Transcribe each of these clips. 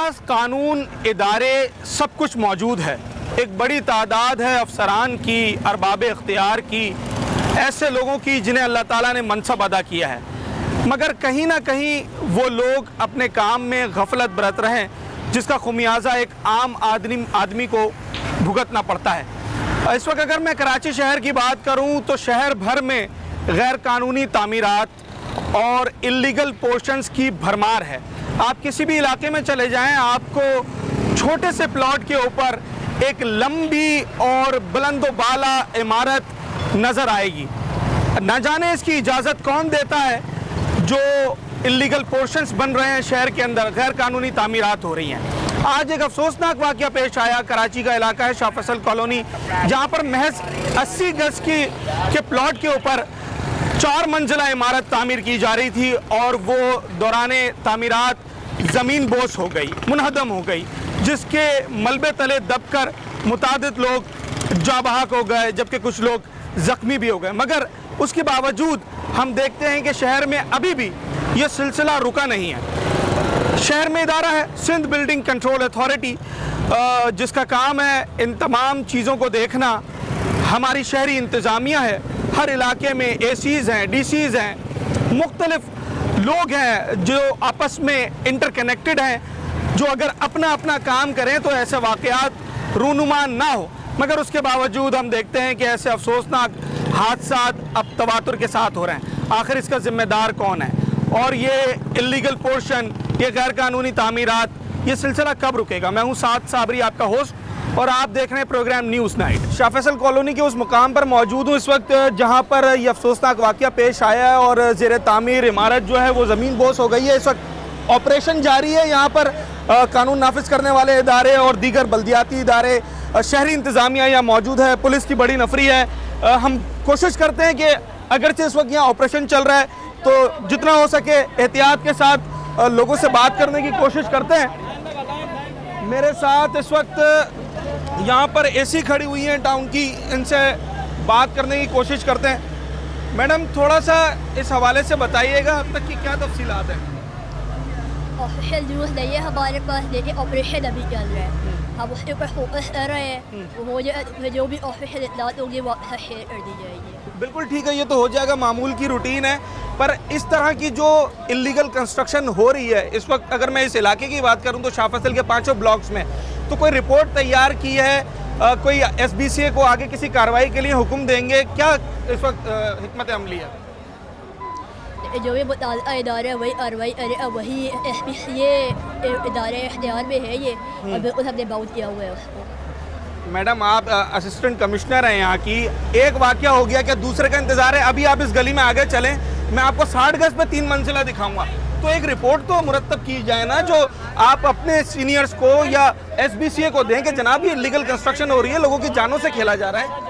पास कानून, इदारे, सब कुछ मौजूद है। एक बड़ी तादाद है अफसरान की, अरबाब इख्तियार की, ऐसे लोगों की जिन्हें अल्लाह ताला ने मनसब अदा किया है, मगर कहीं ना कहीं वो लोग अपने काम में गफलत बरत रहे हैं, जिसका खुमियाजा एक आम आदमी को भुगतना पड़ता है। इस वक्त अगर मैं कराची शहर की बात करूं तो शहर भर में गैर कानूनी तामीरात और इल्लीगल पोर्शंस की भरमार है। आप किसी भी इलाके में चले जाएं, आपको छोटे से प्लॉट के ऊपर एक लंबी और बुलंदोबाला इमारत नज़र आएगी। न जाने इसकी इजाज़त कौन देता है। जो इल्लीगल पोर्शंस बन रहे हैं शहर के अंदर, गैर कानूनी तामीरात हो रही हैं। आज एक अफसोसनाक वाक़या पेश आया। कराची का इलाका है शाह फैसल कॉलोनी, जहाँ पर महज 80 गज के प्लॉट के ऊपर 4 मंजिला इमारत तामीर की जा रही थी और वो दौराने तामीरात ज़मीन बोस हो गई, मुनहदम हो गई, जिसके मलबे तले दबकर मुतादिद लोग जाबहक हो गए, जबकि कुछ लोग ज़ख्मी भी हो गए। मगर उसके बावजूद हम देखते हैं कि शहर में अभी भी ये सिलसिला रुका नहीं है। शहर में इदारा है सिंध बिल्डिंग कंट्रोल अथॉरिटी, जिसका काम है इन तमाम चीज़ों को देखना। हमारी शहरी इंतज़ामिया है, हर इलाके में ACs हैं, DCs हैं, मुख्तलिफ लोग हैं जो आपस में इंटरकनेक्टेड हैं, जो अगर अपना अपना काम करें तो ऐसे वाक़यात रूनुमा ना हो। मगर उसके बावजूद हम देखते हैं कि ऐसे अफसोसनाक हादसात अब तवातुर के साथ हो रहे हैं। आखिर इसका ज़िम्मेदार कौन है? और ये इल्लीगल पोर्शन, ये गैर कानूनी तामीरात, ये सिलसिला कब रुकेगा? मैं हूँ साद साबरी, आपका होस्ट, और आप देख रहे हैं program news night. Shah Faisal colony के उस मुकाम पर मौजूद हूँ इस वक्त जहाँ पर यह अफसोसनाक वाक़या पेश आया है और ज़ेर तामीर इमारत जो है वो ज़मीन बोस हो गई है। इस वक्त ऑपरेशन जारी है। यहाँ पर कानून नाफिज करने वाले इदारे और दीगर बल्दियाती इदारे, शहरी इंतज़ामिया यहाँ मौजूद है, पुलिस की बड़ी नफरी है। हम कोशिश करते हैं कि अगरचे इस वक्त यहाँ ऑपरेशन चल रहा है तो जितना हो सके एहतियात के साथ लोगों से बात करने की कोशिश करते हैं। मेरे साथ इस वक्त यहाँ पर AC खड़ी हुई है टाउन की, इनसे बात करने की कोशिश करते हैं। मैडम, थोड़ा सा इस हवाले से बताइएगा अब तक की क्या तफसीलात हैं? ऑफिशियल न्यूज़ नहीं है हमारे पास, लेकिन ऑपरेशन अभी चल रहा है। हम उसके ऊपर फोकस कर रहे हैं, वो जो भी ऑफिशियल इत्तलात होंगी वो आपके साथ शेयर कर दी जाएगी। बिल्कुल ठीक है, ये तो हो जाएगा, मामूल की रूटीन है। पर इस तरह की जो इल्लीगल कंस्ट्रक्शन हो रही है इस वक्त, अगर मैं इस इलाके की बात करूं तो शाह फैसल के 5 ब्लॉक्स में, तो कोई रिपोर्ट तैयार की है? कोई SBCA को आगे किसी कार्रवाई के लिए हुक्म देंगे? क्या इस वक्त हिकमत अमली है? जो भी मुताल्लिक़ा इदारे वही कार्रवाई करे, वही SBCA इदारे इख्तियार में है ये, और बिल्कुल हमने बाउंड किया हुआ है उसको। मैडम, आप असिस्टेंट कमिश्नर हैं यहाँ की। एक वाक़या हो गया, क्या दूसरे का इंतज़ार है? अभी आप इस गली में आगे चलें, मैं आपको 60 गज पे 3 मंजिला दिखाऊंगा। तो एक रिपोर्ट तो मुरतब की जाए ना, जो आप अपने सीनियर्स को या SBCA को दें कि जनाब ये इल्लीगल कंस्ट्रक्शन हो रही है, लोगों की जानों से खेला जा रहा है।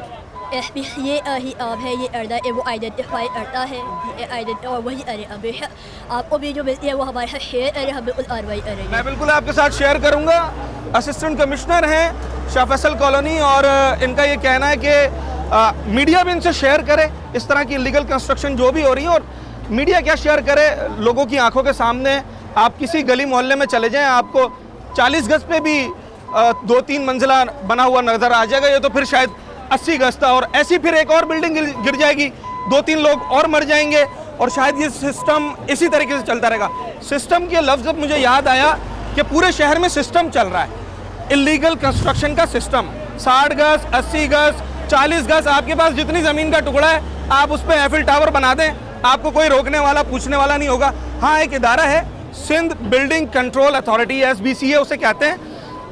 SBCA ही आप है, ये अर्दा है, वो आइडेंटिफाई करता है और वही अरे हमेशा आपको भी जो मिलती है वो हमारे साथ शेयर करें, हम बिल्कुल कार्रवाई करेंगे। मैं बिल्कुल आपके साथ शेयर करूंगा। असिस्टेंट कमिश्नर हैं शाह फैसल कॉलोनी, और इनका ये कहना है कि मीडिया भी इनसे शेयर करे इस तरह की इल्लीगल कंस्ट्रक्शन जो भी हो रही है। और मीडिया क्या शेयर करे, लोगों की आंखों के सामने आप किसी गली मोहल्ले में चले जाएं, आपको 40 गज पे भी 2-3 मंजिला बना हुआ नज़र आ जाएगा। ये तो फिर शायद 80 गज था, और ऐसी फिर एक और बिल्डिंग गिर जाएगी, 2-3 लोग और मर जाएंगे, और शायद ये सिस्टम इसी तरीके से चलता रहेगा। सिस्टम के लफ्ज़ जब मुझे याद आया कि पूरे शहर में सिस्टम चल रहा है, इल्लीगल कंस्ट्रक्शन का सिस्टम। 60 गज, 80 गज, 40 गज, आपके पास जितनी ज़मीन का टुकड़ा है आप उस पर एफिल टावर बना दें, आपको कोई रोकने वाला, पूछने वाला नहीं होगा। हाँ, एक इदारा है Sindh building control authority, SBCA उसे कहते हैं,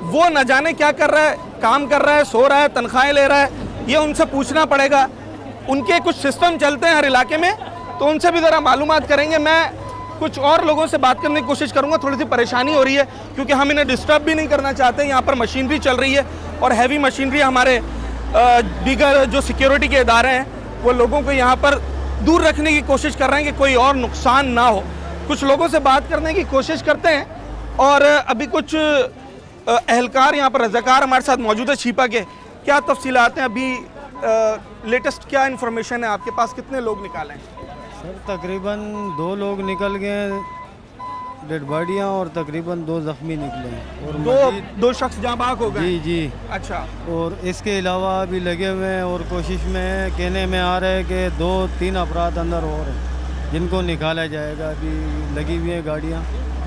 वो न जाने क्या कर रहा है, काम कर रहा है, सो रहा है, तनख्वाहें ले रहा है, ये उनसे पूछना पड़ेगा। उनके कुछ सिस्टम चलते हैं हर इलाके में, तो उनसे भी ज़रा मालूमात करेंगे। मैं कुछ और लोगों से बात करने की कोशिश करूंगा। थोड़ी सी परेशानी हो रही है क्योंकि हम इन्हें डिस्टर्ब भी नहीं करना चाहते। यहाँ पर मशीनरी चल रही है और हैवी मशीनरी, हमारे दीगर जो सिक्योरिटी के इदारे हैं वो लोगों को यहाँ पर दूर रखने की कोशिश कर रहे हैं कि कोई और नुकसान ना हो। कुछ लोगों से बात करने की कोशिश करते हैं, और अभी कुछ अहलकार यहाँ पर रज़ाकार हमारे साथ मौजूद है छिपा के। क्या तफसीलात हैं अभी, लेटेस्ट क्या इन्फॉर्मेशन है आपके पास? कितने लोग निकाले हैं? सर तकरीबन 2 लोग निकल गए, डेड बॉडियाँ और तकरीबन 2 जख्मी निकले हैं और दो मज़ीद- दो शख्स जाँ बाग हो गए। जी जी। अच्छा, और इसके अलावा भी लगे हुए हैं और कोशिश में है, कहने में आ रहा है कि 2-3 अफराद अंदर और हैं जिनको निकाला जाएगा। अभी लगी हुई हैं गाड़ियाँ।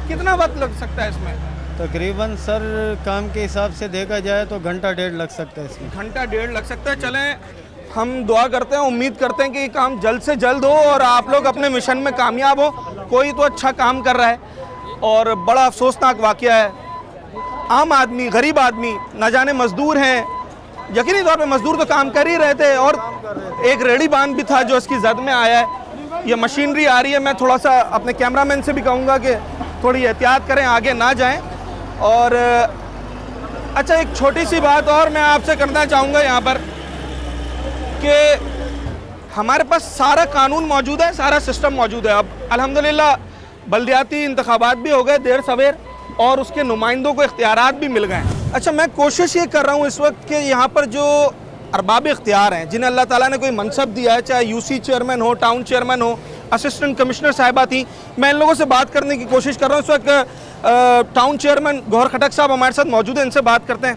कितना वक्त लग सकता है इसमें? तकरीबन सर काम के हिसाब से देखा जाए तो घंटा डेढ़ लग सकता है इसमें। घंटा डेढ़ लग सकता है। चलें, हम दुआ करते हैं, उम्मीद करते हैं कि ये काम जल्द से जल्द हो और आप लोग अपने मिशन में कामयाब हो। कोई तो अच्छा काम कर रहा है और बड़ा अफसोसनाक वाक़या है। आम आदमी, गरीब आदमी, न जाने मजदूर हैं, यकीनी तौर पे मजदूर तो काम कर ही रहे थे और एक रेडी बांध भी था जो इसकी जद में आया है। ये मशीनरी आ रही है। मैं थोड़ा सा अपने कैमरामैन से भी कहूँगा कि थोड़ी एहतियात करें, आगे ना जाएं। और अच्छा, एक छोटी सी बात और मैं आपसे करना चाहूँगा यहाँ पर कि हमारे पास सारा कानून मौजूद है, सारा सिस्टम मौजूद है। अब अल्हम्दुलिल्लाह बल्दियाती इंतखाबात भी हो गए देर सवेर और उसके नुमाइंदों को इख्तियारात भी मिल गए। अच्छा, मैं कोशिश ये कर रहा हूँ इस वक्त कि यहाँ पर जो अरबाब इख्तियार हैं, जिन्हें अल्लाह ताला ने कोई मनसब दिया है, चाहे यूसी चेयरमैन हो, टाउन चेयरमैन हो, असिस्टेंट कमिश्नर साहिबा थी, मैं इन लोगों से बात करने की कोशिश कर रहा हूँ। इस वक्त टाउन चेयरमैन गौहर खटक साहब हमारे साथ मौजूद हैं, इनसे बात करते हैं।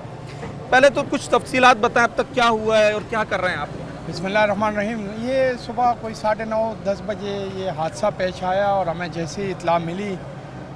पहले तो कुछ तफसीलात बताएं, अब तक क्या हुआ है और क्या कर रहे हैं आप? बिस्मिल्लाहिर्रहमानिर्रहीम। ये सुबह कोई 9:30-10 बजे ये हादसा पेश आया और हमें जैसे ही इतला मिली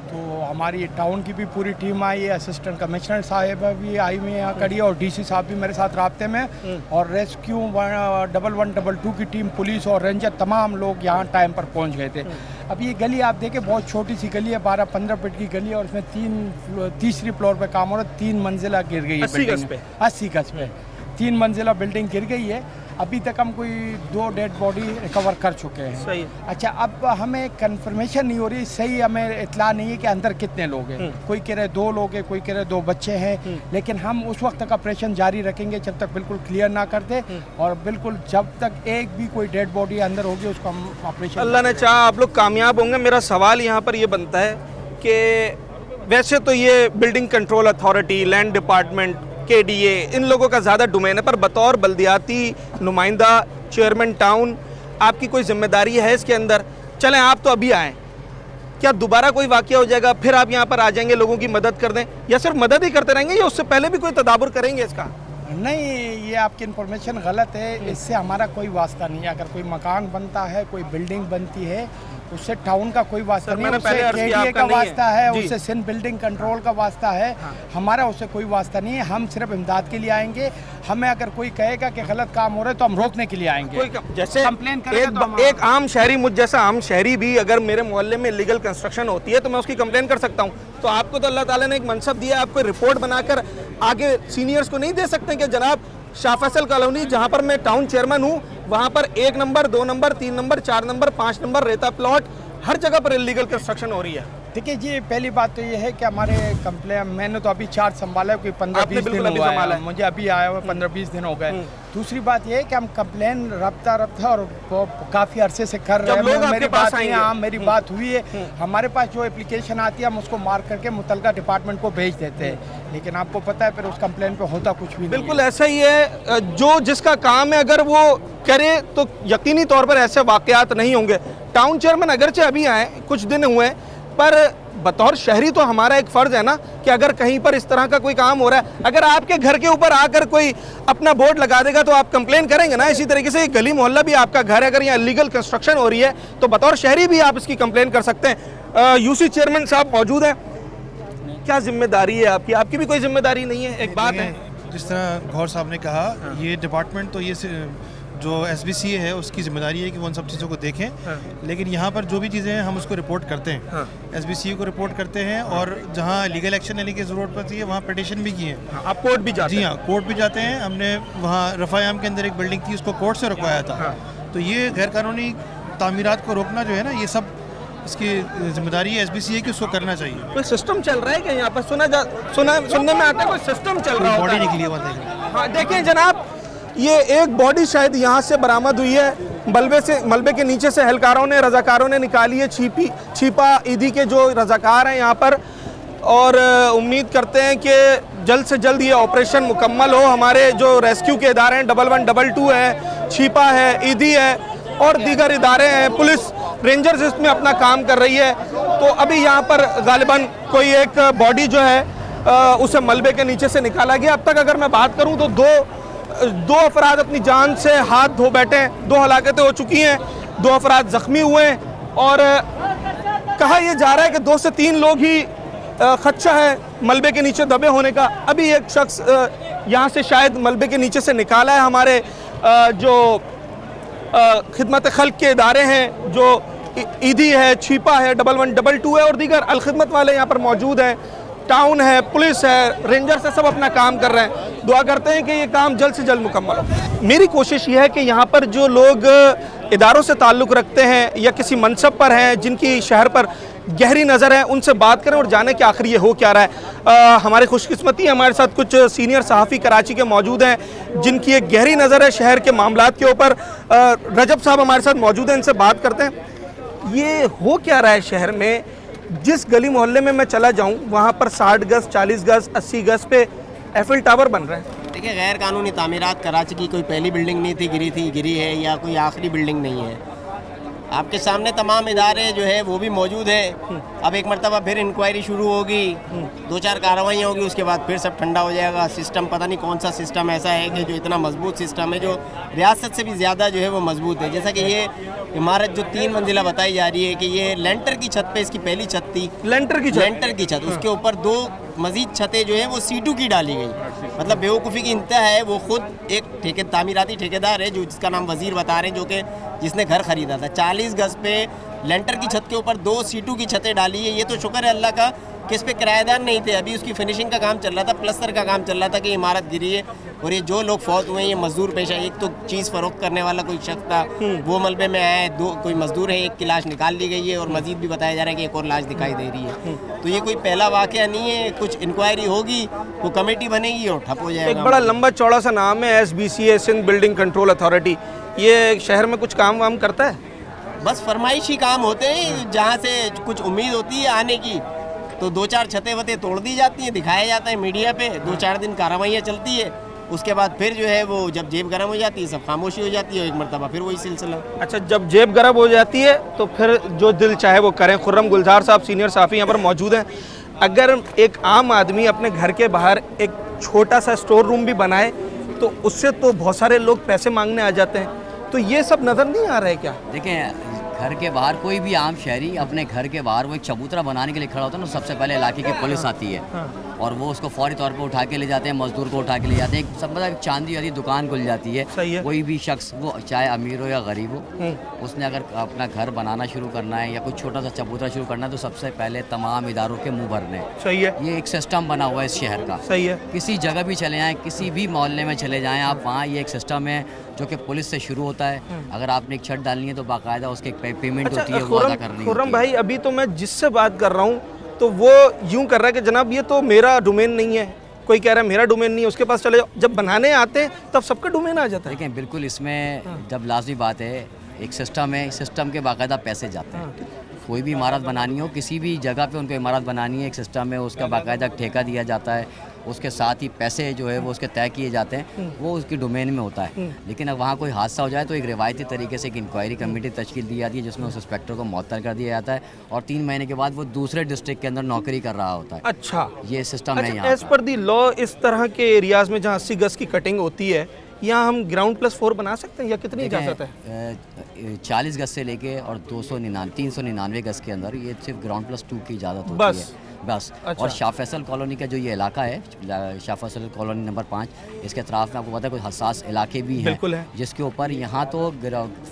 तो हमारी टाउन की भी पूरी टीम आई है, असिस्टेंट कमिश्नर साहिब भी आई हुई हैं खड़ी है और डीसी साहब भी मेरे साथ राब्ते में और रेस्क्यू 112 की टीम, पुलिस और रेंजर तमाम लोग यहाँ टाइम पर पहुँच गए थे। अब ये गली आप देखें, बहुत छोटी सी गली है, 12-15 फीट की गली है और उसमें तीसरी फ्लोर पे काम हो रहा है। 3 मंजिला गिर गई है 80 गज पे। 80 गज पे 3 मंजिला बिल्डिंग गिर गई है। अभी तक हम कोई 2 डेड बॉडी रिकवर कर चुके हैं। सही। अच्छा, अब हमें कंफर्मेशन नहीं हो रही, सही हमें इतला नहीं है कि अंदर कितने लोग हैं। कोई कह रहे 2 लोग हैं, कोई कह रहे 2 बच्चे हैं, लेकिन हम उस वक्त तक ऑपरेशन जारी रखेंगे जब तक बिल्कुल क्लियर ना कर दे और बिल्कुल जब तक एक भी कोई डेड बॉडी अंदर होगी उसको हम ऑपरेशन। अल्लाह ने चाहा आप लोग कामयाब होंगे। मेरा सवाल यहाँ पर ये बनता है कि वैसे तो ये building control authority, land department, KDA, इन लोगों का ज़्यादा डोमेन है, पर बतौर बल्दियाती नुमाइंदा, चेयरमैन टाउन, आपकी कोई जिम्मेदारी है इसके अंदर? चलें, आप तो अभी आएँ, क्या दोबारा कोई वाक़या हो जाएगा फिर आप यहाँ पर आ जाएंगे, लोगों की मदद कर दें, या सिर्फ मदद ही करते रहेंगे या उससे पहले भी कोई तदाबुर करेंगे इसका? नहीं, ये आपकी इन्फॉर्मेशन गलत है। इससे हमारा कोई वास्ता नहीं है। अगर कोई मकान बनता है, कोई बिल्डिंग बनती है, उससे टाउन का कोई वास्ता नहीं है, उससे KDA का वास्ता है, उससे सिंध बिल्डिंग कंट्रोल का वास्ता है। हमारा उससे कोई वास्ता नहीं है। हम सिर्फ इमदाद के लिए आएंगे। हमें अगर कोई कहेगा कि गलत काम हो रहा है तो हम रोकने के लिए आएंगे। जैसे कंप्लेन करेगा तो एक आम शहरी, मुझ जैसा आम शहरी भी अगर मेरे मोहल्ले में इलीगल कंस्ट्रक्शन होती है तो मैं उसकी कंप्लेन कर सकता हूँ। तो आपको तो अल्लाह ताला ने एक मनसब दिया है, आप कोई रिपोर्ट बनाकर आगे सीनियर्स को नहीं दे सकते कि जनाब शाह फैसल कॉलोनी जहाँ पर मैं टाउन चेयरमैन हूँ, वहाँ पर 1 number, 2 number, 3 number, 4 number, 5 number रेता प्लॉट, हर जगह पर इलीगल कंस्ट्रक्शन हो रही है। देखिए जी, पहली बात तो ये है कि हमारे कंप्लेन, मैंने तो अभी चार्ज संभाला है, कोई 15-20 दिन हुआ है, मुझे अभी आया हुआ 15-20 दिन हो गए। दूसरी बात ये है कि हम कंप्लेन रफ्ता और काफ़ी अरसे से कर रहे हैं। मेरी बात नहीं, हाँ मेरी बात हुई है। हमारे पास जो एप्लीकेशन आती है हम उसको मार्क करके मुतलका डिपार्टमेंट को भेज देते हैं, लेकिन आपको पता है फिर उस कंप्लेन पे होता कुछ भी नहीं। बिल्कुल ऐसा ही है, जो जिसका काम है अगर वो करे तो यकीनी तौर पर ऐसे वाक़यात नहीं होंगे। टाउन चेयरमैन अगरचे अभी आए, कुछ दिन हुए, पर बतौर शहरी तो हमारा एक फ़र्ज़ है ना कि अगर कहीं पर इस तरह का कोई काम हो रहा है, अगर आपके घर के ऊपर आकर कोई अपना बोर्ड लगा देगा तो आप कंप्लेन करेंगे ना। इसी तरीके से गली मोहल्ला भी आपका घर है, अगर यहाँ इलीगल कंस्ट्रक्शन हो रही है तो बतौर शहरी भी आप इसकी कंप्लेन कर सकते हैं। यूसी चेयरमैन साहब मौजूद हैं, क्या जिम्मेदारी है आपकी? आपकी भी कोई जिम्मेदारी नहीं है? एक बात है, जिस तरह गौहर साहब ने कहा, ये डिपार्टमेंट तो ये जो SBCA है उसकी जिम्मेदारी है कि वो उन सब चीज़ों को देखें, लेकिन यहाँ पर जो भी चीज़ें हैं हम उसको रिपोर्ट करते हैं। SBCA को रिपोर्ट करते हैं और जहाँ लीगल एक्शन लेने की ज़रूरत पड़ती है वहाँ पिटीशन भी किए हैं। आप कोर्ट भी जाते हैं? जी हाँ, कोर्ट भी जाते हैं। हमने वहाँ रफ़ायाम के अंदर एक बिल्डिंग थी, उसको कोर्ट से रुकवाया था। तो ये गैर कानूनी तामीरात को रोकना जो है ना, ये सब इसकी जिम्मेदारी है SBCA की, उसको करना चाहिए। कोई सिस्टम चल रहा है कि यहाँ पर सुनने में आता है कोई सिस्टम चल रहा है? बॉडी निकली है वहाँ, देख रहे हैं। हाँ, देखें जनाब, ये एक बॉडी शायद यहाँ से बरामद हुई है। मलबे के नीचे से एहलकारों ने, रजाकारों ने निकाली है। छिपा ईदी के जो रजाकार हैं यहाँ पर, और उम्मीद करते हैं कि जल्द से जल्द ये ऑपरेशन मुकम्मल हो। हमारे जो रेस्क्यू के इदारे हैं, 1112 है, छिपा है, ईदी है और दीगर इदारे हैं, पुलिस रेंजर्स इसमें अपना काम कर रही है। तो अभी यहाँ पर गालिबन कोई एक बॉडी जो है उसे मलबे के नीचे से निकाला गया। अब तक अगर मैं बात करूँ तो दो अफराद अपनी जान से हाथ धो बैठे हैं, 2 हलाकतें हो चुकी हैं, 2 अफराद ज़ख्मी हुए हैं और कहा यह जा रहा है कि 2 से 3 लोग ही खदशा है मलबे के नीचे दबे होने का। अभी एक शख्स यहाँ से शायद मलबे के नीचे से निकाला है। हमारे जो खिदमत खल्क के इदारे हैं, जो ईदी है, छिपा है, 1112 है और दीगर अलखिदमत वाले यहाँ पर मौजूद हैं, टाउन है, पुलिस है, रेंजर से सब अपना काम कर रहे हैं। दुआ करते हैं कि ये काम जल्द से जल्द मुकम्मल हो। मेरी कोशिश ये है कि यहाँ पर जो लोग इदारों से ताल्लुक़ रखते हैं या किसी मनसब पर हैं, जिनकी शहर पर गहरी नज़र है, उनसे बात करें और जाने कि आखिर ये हो क्या रहा है। हमारी खुशकिस्मती हमारे साथ कुछ सीनियर सहाफ़ी कराची के मौजूद हैं जिनकी एक गहरी नज़र है शहर के मामलात के ऊपर। रजब साहब हमारे साथ मौजूद हैं, इनसे बात करते हैं। ये हो क्या रहा है शहर में? जिस गली मोहल्ले में मैं चला जाऊं वहाँ पर 60 गज, 40 गज, 80 गज पे एफिल टावर बन रहे हैं। देखिए, गैर कानूनी तामीरात कराची की कोई पहली बिल्डिंग नहीं थी, गिरी है या कोई आखिरी बिल्डिंग नहीं है। आपके सामने तमाम इदारे जो है वो भी मौजूद हैं। अब एक मरतबा फिर इंक्वायरी शुरू होगी, 2-4 कार्रवाइयाँ होगी, उसके बाद फिर सब ठंडा हो जाएगा। सिस्टम पता नहीं कौन सा सिस्टम ऐसा है कि जो इतना मजबूत सिस्टम है, जो रियासत से भी ज़्यादा जो है वो मजबूत है। जैसा कि ये इमारत जो 3 मंजिला बताई जा रही है कि ये लेंटर की छत पे इसकी पहली छत थी, लेंटर की छत, उसके ऊपर 2 मजीद छतें जो है वो C2 की डाली गई। मतलब बेवकूफ़ी की इंतहा है। वो खुद एक तामीराती ठेकेदार है जो जिसका नाम वज़ीर बता रहे हैं, जो कि जिसने घर ख़रीदा था। 40 गज पे लेंटर की छत के ऊपर 2 C2 की छतें डाली है। ये तो शुक्र है अल्लाह का कि इस पे किराएदार नहीं थे। अभी उसकी फिनिशिंग का काम चल रहा था, प्लस्तर का काम चल रहा था कि इमारत गिरी है। और ये जो लोग फौत हुए हैं, ये मजदूर पेशा। एक तो चीज़ फ़रोख्त करने वाला कोई शख्स था, वो मलबे में आया है। 2 कोई मजदूर है, एक की लाश निकाल ली गई है और मजीद भी बताया जा रहा है कि एक और लाश दिखाई दे रही है। तो ये कोई पहला वाक़या नहीं है। कुछ इंक्वायरी होगी, वो कमेटी बनेगी और ठप हो जाएगा। एक बड़ा लंबा चौड़ा सा नाम है SBCA, Sindh building control authority. ये शहर में कुछ काम वाम करता है? बस फरमाइशी काम होते हैं, जहाँ से कुछ उम्मीद होती है आने की, तो 2-4 छतें वतें तोड़ दी जाती हैं, दिखाया जाता है मीडिया पे, 2-4 दिन कार्रवाइयाँ चलती है। उसके बाद फिर जो है वो जब जेब गर्म हो जाती है, सब खामोशी हो जाती है, एक मरतबा फिर वही सिलसिला। अच्छा, जब जेब गर्म हो जाती है तो फिर जो दिल चाहे वो करें। खुर्रम गुलजार साहब सीनियर सहाफ़ी यहाँ पर मौजूद हैं। अगर एक आम आदमी अपने घर के बाहर एक छोटा सा स्टोर रूम भी बनाए तो उससे तो बहुत सारे लोग पैसे मांगने आ जाते हैं। तो ये सब नज़र नहीं आ रहा है क्या? देखें, घर के बाहर कोई भी आम शहरी अपने घर के बाहर वो एक चबूतरा बनाने के लिए खड़ा होता है ना, सबसे पहले इलाके की पुलिस आती है और वो उसको फौरी तौर पे उठा के ले जाते हैं, मजदूर को उठा के ले जाते हैं। सब मतलब चांदी वाली दुकान खुल जाती है। सही है। कोई भी शख्स, वो चाहे अमीर हो या गरीब हो, उसने अगर अपना घर बनाना शुरू करना है या कोई छोटा सा चबूतरा शुरू करना है तो सबसे पहले तमाम इदारों के मुँह भरने हैं। सही है। ये एक सिस्टम बना हुआ है इस शहर का। सही है। किसी जगह भी चले जाएँ, किसी भी मोहल्ले में चले जाएँ आप, वहाँ ये एक सिस्टम है जो कि पुलिस से शुरू होता है। अगर आपने एक छत डालनी है तो बाकायदा उसकी पेमेंट होती है, वो अदा करनी होती है। खुर्रम भाई, अभी तो मैं जिससे बात कर रहा हूँ तो वो यूं कर रहा है कि जनाब ये तो मेरा डोमेन नहीं है, कोई कह रहा है मेरा डोमेन नहीं है, उसके पास चले जाओ। जब बनाने आते हैं तब सबका डोमेन आ जाता है। देखें, बिल्कुल इसमें जब लाजमी बात है, एक सिस्टम है, सिस्टम के बाकायदा पैसे जाते हैं। कोई भी इमारत बनानी हो, किसी भी जगह पे उनको इमारत बनानी है, एक सिस्टम है, उसका बाकायदा ठेका दिया जाता है, उसके साथ ही पैसे जो है वो उसके तय किए जाते हैं, वो उसकी डोमेन में होता है। लेकिन अब वहाँ कोई हादसा हो जाए तो एक रिवायती तरीके से एक इंक्वायरी कमेटी तश्कील दी जाती है जिसमें उस इंस्पेक्टर को मुअत्तल कर दिया जाता है और 3 महीने के बाद वो दूसरे डिस्ट्रिक्ट के अंदर नौकरी कर रहा होता है। अच्छा, ये सिस्टम है यहाँ एज पर दी लॉ इस तरह के एरियाज में जहाँ 80 गज की कटिंग होती है, यहाँ हम ग्राउंड+4 बना सकते हैं या कितनी इजाज़त है? 40 गज से लेके और 399 गज के अंदर ये सिर्फ ग्राउंड+2 की इजाज़त होती है बस। अच्छा। और शाह फैसल कॉलोनी का जो ये इलाका है, शाह फैसल कॉलोनी नंबर 5, इसके अतराफ में आपको पता है कुछ हसास इलाके भी हैं, जिसके ऊपर यहाँ तो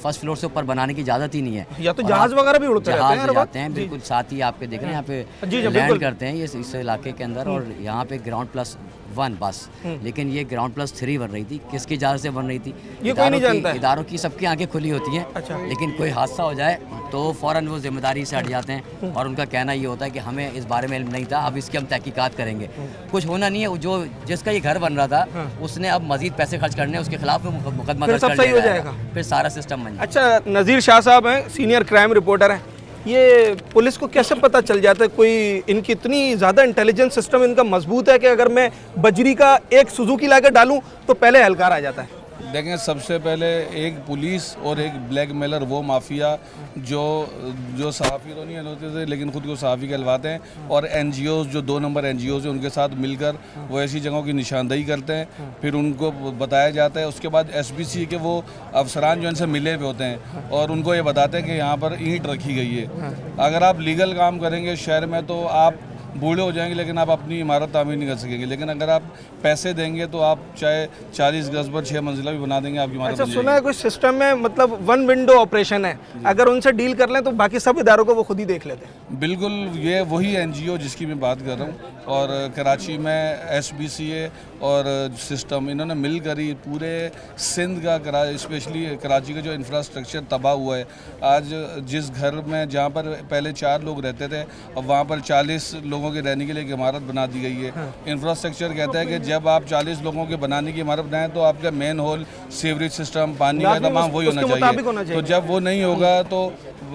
फर्स्ट फ्लोर से ऊपर बनाने की इजाज़त ही नहीं है। या तो जहाज़ वगैरह भी उड़ते रहते हैं बिल्कुल साथ ही आपके देख रहे हैं यहाँ पे लैंड करते हैं ये इस इलाके के अंदर। और यहाँ पे ग्राउंड+1 बस, लेकिन ये ग्राउंड+3 बन रही थी। किसकी इजाज़त से बन रही थी? ये कोई नहीं जानता है। इदारों की सबकी आंखें खुली होती हैं। अच्छा। लेकिन कोई हादसा हो जाए तो फ़ौरन वो जिम्मेदारी से हट जाते हैं और उनका कहना ये होता है कि हमें इस बारे में इल्म नहीं था, अब इसकी हम तहकीकात करेंगे। कुछ होना नहीं है, जो जिसका ये घर बन रहा था उसने अब मजीद पैसे खर्च करने, उसके खिलाफ मुकदमा दर्ज कर लिया जाएगा, फिर सारा सिस्टम बन जाएगा। अच्छा, नज़ीर शाह साहब हैं, सीनियर क्राइम रिपोर्टर हैं। ये पुलिस को कैसे पता चल जाता है? कोई इनकी इतनी ज़्यादा इंटेलिजेंस सिस्टम इनका मजबूत है कि अगर मैं बजरी का एक सुजुकी लाकर डालूं तो पहले एहलकार आ जाता है? देखें, सबसे पहले एक पुलिस और एक ब्लैकमेलर, वो माफिया जो सहाफ़ी तो नहीं होते थे लेकिन ख़ुद को सहाफ़ी कहलवाते हैं, और NGOs जो 2 नंबर NGOs हैं उनके साथ मिलकर वो ऐसी जगहों की निशानदेही करते हैं, फिर उनको बताया जाता है। उसके बाद SBC के वो अफसरान जो इनसे मिले हुए होते हैं और उनको ये बताते हैं कि यहाँ पर ईंट रखी गई है। अगर आप लीगल काम करेंगे शहर में तो आप बूढ़े हो जाएंगे लेकिन आप अपनी इमारत तामीर नहीं कर सकेंगे, लेकिन अगर आप पैसे देंगे तो आप चाहे 40 गज पर 6 मंजिला भी बना देंगे, आपकी इमारत अच्छा, बन सुना है कुछ सिस्टम में मतलब 1 विंडो ऑपरेशन है, अगर उनसे डील कर लें तो बाकी सब इदारों को वो खुद ही देख लेते हैं। बिल्कुल, ये वही NGO जिसकी मैं बात कर रहा हूँ, और कराची में SBCA और सिस्टम इन्होंने मिलकर ही पूरे सिंध का, स्पेशली कराची का जो इंफ्रास्ट्रक्चर तबाह हुआ है। आज जिस घर में जहाँ पर पहले 4 लोग रहते थे, अब वहाँ पर 40 लोगों के रहने के लिए एक इमारत बना दी गई है। इंफ्रास्ट्रक्चर कहता है कि जब आप 40 लोगों के बनाने की इमारत बनाएं तो आपका मेन हॉल, सीवरेज सिस्टम, पानी का तमाम वही होना चाहिए। तो जब वो नहीं होगा तो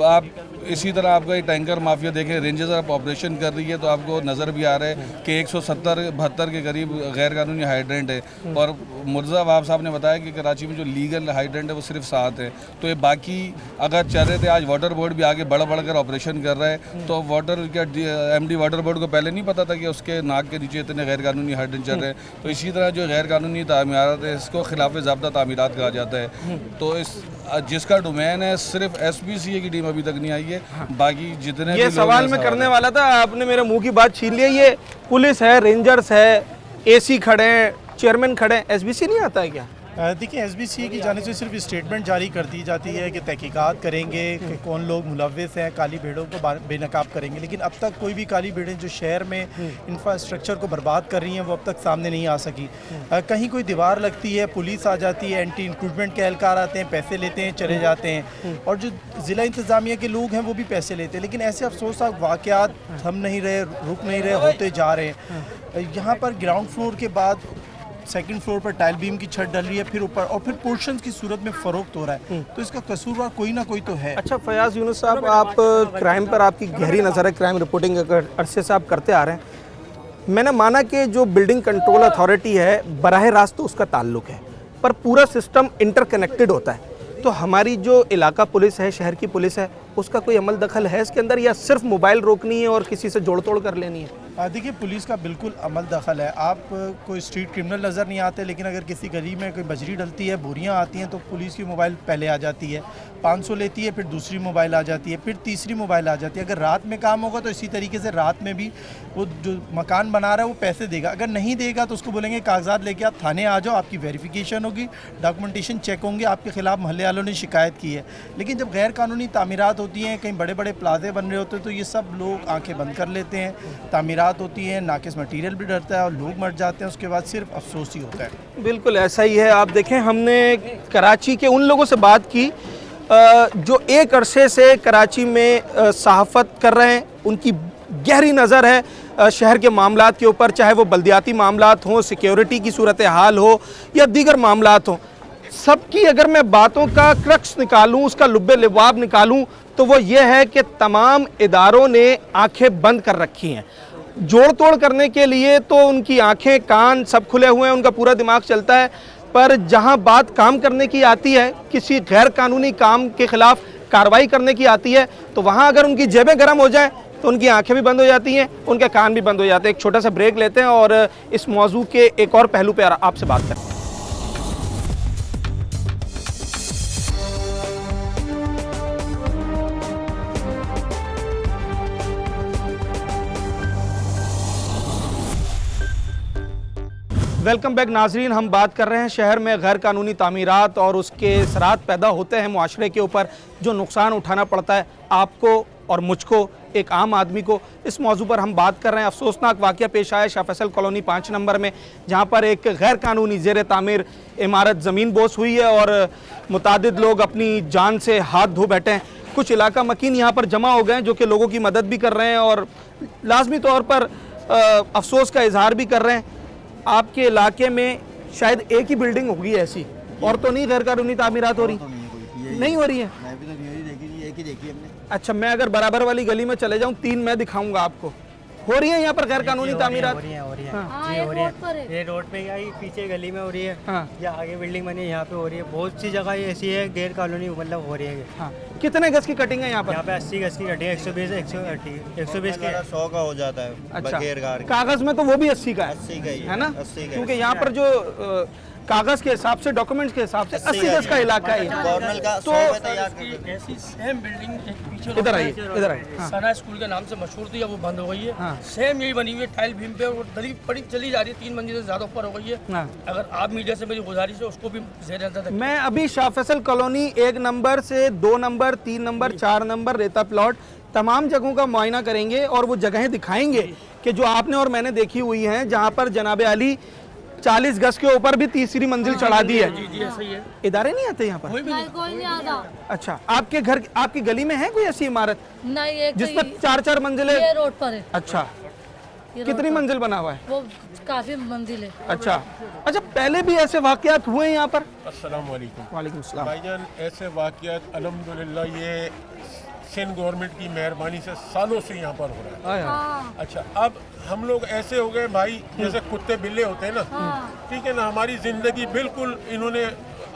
आप इसी तरह आपका ये टैंकर माफिया देखें, रेंजर्स आप ऑपरेशन कर रही है तो आपको नज़र भी आ रहा है कि 170-72 के करीब गैर कानूनी हाइड्रेंट है, और मुर्जा वहाब साहब ने बताया कि कराची में जो लीगल हाइड्रेंट है वो सिर्फ 7 है। तो ये बाकी अगर चल रहे थे, आज वाटर बोर्ड भी आगे बढ़ कर ऑपरेशन कर रहा है, तो वाटर का MD वाटर बोर्ड को पहले नहीं पता था कि उसके नाक के नीचे इतने गैर कानूनी हाइड्रेंट चल रहे हैं। तो इसी तरह जो गैर कानूनी तामीरात है इसको खिलाफ ज़ाब्ता तामीरात कहा जाता है। तो इस जिसका डोमेन है सिर्फ SBCA की टीम अभी तक नहीं आई है, बाकी जितने ये सवाल मैं करने वाला था, आपने मेरे मुंह की बात छीन ली। ये पुलिस है, रेंजर्स है, AC खड़े हैं, चेयरमैन खड़े हैं, SBC नहीं आता है क्या? देखिए, SBC की जाने से सिर्फ स्टेटमेंट जारी कर दी जाती है कि तहकीकात करेंगे कि कौन लोग मुलव्विस हैं, काली भेड़ों को बेनकाब करेंगे, लेकिन अब तक कोई भी काली भेड़ें जो शहर में इंफ्रास्ट्रक्चर को बर्बाद कर रही हैं वो अब तक सामने नहीं आ सकी। कहीं कोई दीवार लगती है, पुलिस आ जाती है, एंटी इंक्रूटमेंट के एहलकार आते हैं, पैसे लेते हैं, चले जाते हैं, और जो ज़िला इंतज़ामिया के लोग हैं वो भी पैसे लेते हैं। लेकिन ऐसे अफसोसनाक वाक़यात थम नहीं रहे, रुक नहीं रहे, होते जा रहे हैं। यहाँ पर ग्राउंड फ्लोर के बाद 2nd फ्लोर पर टाइल बीम की छत डल रही है, फिर ऊपर, और फिर पोर्शंस की सूरत में फ़रोख्त हो रहा है, तो इसका कसूरवार कोई ना कोई तो है। अच्छा फयाज़ यूनुस साहब, आप क्राइम पर आपकी गहरी नज़र है, क्राइम रिपोर्टिंग अरसे से आप करते आ रहे हैं। मैंने माना कि जो बिल्डिंग कंट्रोल अथॉरिटी है बराह रास्त तो उसका ताल्लुक है, पर पूरा सिस्टम इंटरकनेक्टेड होता है, तो हमारी जो इलाका पुलिस है, शहर की पुलिस है, उसका कोई अमल दखल है इसके अंदर, या सिर्फ मोबाइल रोकनी है और किसी से जोड़ तोड़ कर लेनी है? देखिए, पुलिस का बिल्कुल अमल दखल है। आप कोई स्ट्रीट क्रिमिनल नज़र नहीं आते, लेकिन अगर किसी गली में कोई बजरी डलती है, बोरियां आती हैं, तो पुलिस की मोबाइल पहले आ जाती है, 500 लेती है, फिर दूसरी मोबाइल आ जाती है, फिर तीसरी मोबाइल आ जाती है। अगर रात में काम होगा तो इसी तरीके से रात में भी वो जो मकान बना रहा है वो पैसे देगा, अगर नहीं देगा तो उसको बोलेंगे कागजात लेके आप थाने आ जाओ, आपकी वेरिफिकेशन होगी, डॉक्यूमेंटेशन चेक होंगे, आपके खिलाफ मोहल्ले वालों ने शिकायत की है। लेकिन जब गैर कानूनी तामीरात होती हैं, कहीं बड़े बड़े प्लाजे बन रहे होते हैं, तो ये सब लोग आंखें बंद कर लेते हैं। तामीरात होती हैं, नाकिस मटीरियल भी डरता है और लोग मर जाते हैं, उसके बाद सिर्फ अफसोस ही होता है। बिल्कुल ऐसा ही है। आप देखें, हमने कराची के उन लोगों से बात की जो एक अरसे से कराची में सहाफ़त कर रहे हैं, उनकी गहरी नज़र है शहर के मामलात के ऊपर, चाहे वो बल्दियाती मामलात हों, सिक्योरिटी की सूरत हाल हो या दीगर मामलात हों। सबकी अगर मैं बातों का क्रक्स निकालूं, उसका लुब्बे लिबाब निकालूं, तो वो ये है कि तमाम इदारों ने आंखें बंद कर रखी हैं। जोड़ तोड़ करने के लिए तो उनकी आंखें कान सब खुले हुए हैं, उनका पूरा दिमाग चलता है, पर जहां बात काम करने की आती है, किसी गैर कानूनी काम के ख़िलाफ़ कार्रवाई करने की आती है, तो वहां अगर उनकी जेबें गर्म हो जाएं तो उनकी आंखें भी बंद हो जाती हैं, उनके कान भी बंद हो जाते हैं। एक छोटा सा ब्रेक लेते हैं और इस मौजू के एक और पहलू पर आपसे बात करते हैं। वेलकम बैक नाजरीन, हम बात कर रहे हैं शहर में गैर कानूनी तामीरात और उसके असरात पैदा होते हैं मुआशरे के ऊपर, जो नुकसान उठाना पड़ता है आपको और मुझको, एक आम आदमी को। इस मौजू पर हम बात कर रहे हैं। अफसोसनाक वाक़या पेश आया शाह फैसल कॉलोनी 5 नंबर में, जहाँ पर एक गैर कानूनी ज़ेर तामीर इमारत ज़मीन बोस हुई है और मुतादिद लोग अपनी जान से हाथ धो बैठे हैं। कुछ इलाका मकीन यहाँ पर जमा हो गए हैं जो कि लोगों की मदद भी कर रहे हैं और लाजमी तौर पर अफसोस का इजहार भी कर रहे हैं। आपके इलाके में शायद एक ही बिल्डिंग होगी ऐसी, और तो नहीं गैर कानूनी तामीरात हो रही? नहीं हो रही है। मैं भी तो नहीं हो रही, देखी एक ही देखी हमने। अच्छा, मैं अगर बराबर वाली गली में चले जाऊं, 3 मैं दिखाऊंगा आपको। हो रही है यहाँ पर गैर कानूनी तामीरात? हो रही है जी हो रही है। ये रोड पे या पीछे गली में हो रही है, हाँ। या आगे बिल्डिंग बनी है यहाँ पे हो रही है। बहुत सी जगह ये ऐसी है गैर कानूनी मतलब हो रही है। हाँ। कितने गज की कटिंग है यहाँ पर? यहाँ पे 80 गज की कटी है, 120 के 100 का हो जाता है अच्छा, बगैर कार के। कागज में तो वो भी 80 का 80 का ही है ना? 80 का। क्योंकि यहाँ पर जो कागज के हिसाब से, डॉक्यूमेंट्स के हिसाब से 80 गज का इलाका है। गवर्नमेंट का तो 100 में तैयार करते हैं। ऐसी सेम बिल्डिंग एक पीछे इधर आइए, इधर आइए। हाँ। सना स्कूल के नाम से मशहूर थी, अब वो बंद हो गई है। हाँ। सेम यही बनी हुई है टाइल भीम पे, और दली पड़ी चली जा रही है, 3 मंजिल से ज्यादा ऊपर हो गई है। हाँ। अगर आप मीडिया से मेरी गुजारिश है उसको भी जेर नज़र रखें। मैं अभी शाह फैसल कॉलोनी 1 नंबर से 2 नंबर, 3 नंबर, 4 नंबर रेता प्लॉट तमाम जगहों का मुआयना करेंगे और वो जगहें दिखाएंगे कि जो आपने और मैंने देखी हुई हैं, जहाँ पर जनाब आली 40 गज के ऊपर भी तीसरी मंजिल चढ़ा दी है। जी जी ऐसा ही है। इदारे नहीं आते यहाँ पर? कोई भी नहीं। कोई नहीं आता। अच्छा, आपके घर, आपकी गली में है कोई ऐसी इमारत नहीं, एक जिस पर 4-4 मंजिलें? ये रोड पर है। अच्छा, कितनी मंजिल बना हुआ है? वो काफी मंजिल है। अच्छा अच्छा, पहले भी ऐसे वाकयात हुए हैं यहाँ पर? अस्सलाम वालेकुम। वालेकुम सलाम। भाईजान, ऐसे वाकयात अल्हम्दुलिल्लाह ये सिंध गवर्नमेंट की मेहरबानी से सालों से यहाँ पर हो रहा है। हाँ। अच्छा, अब हम लोग ऐसे हो गए भाई, जैसे कुत्ते बिल्ले होते हैं ना, ठीक है ना, हमारी जिंदगी बिल्कुल इन्होंने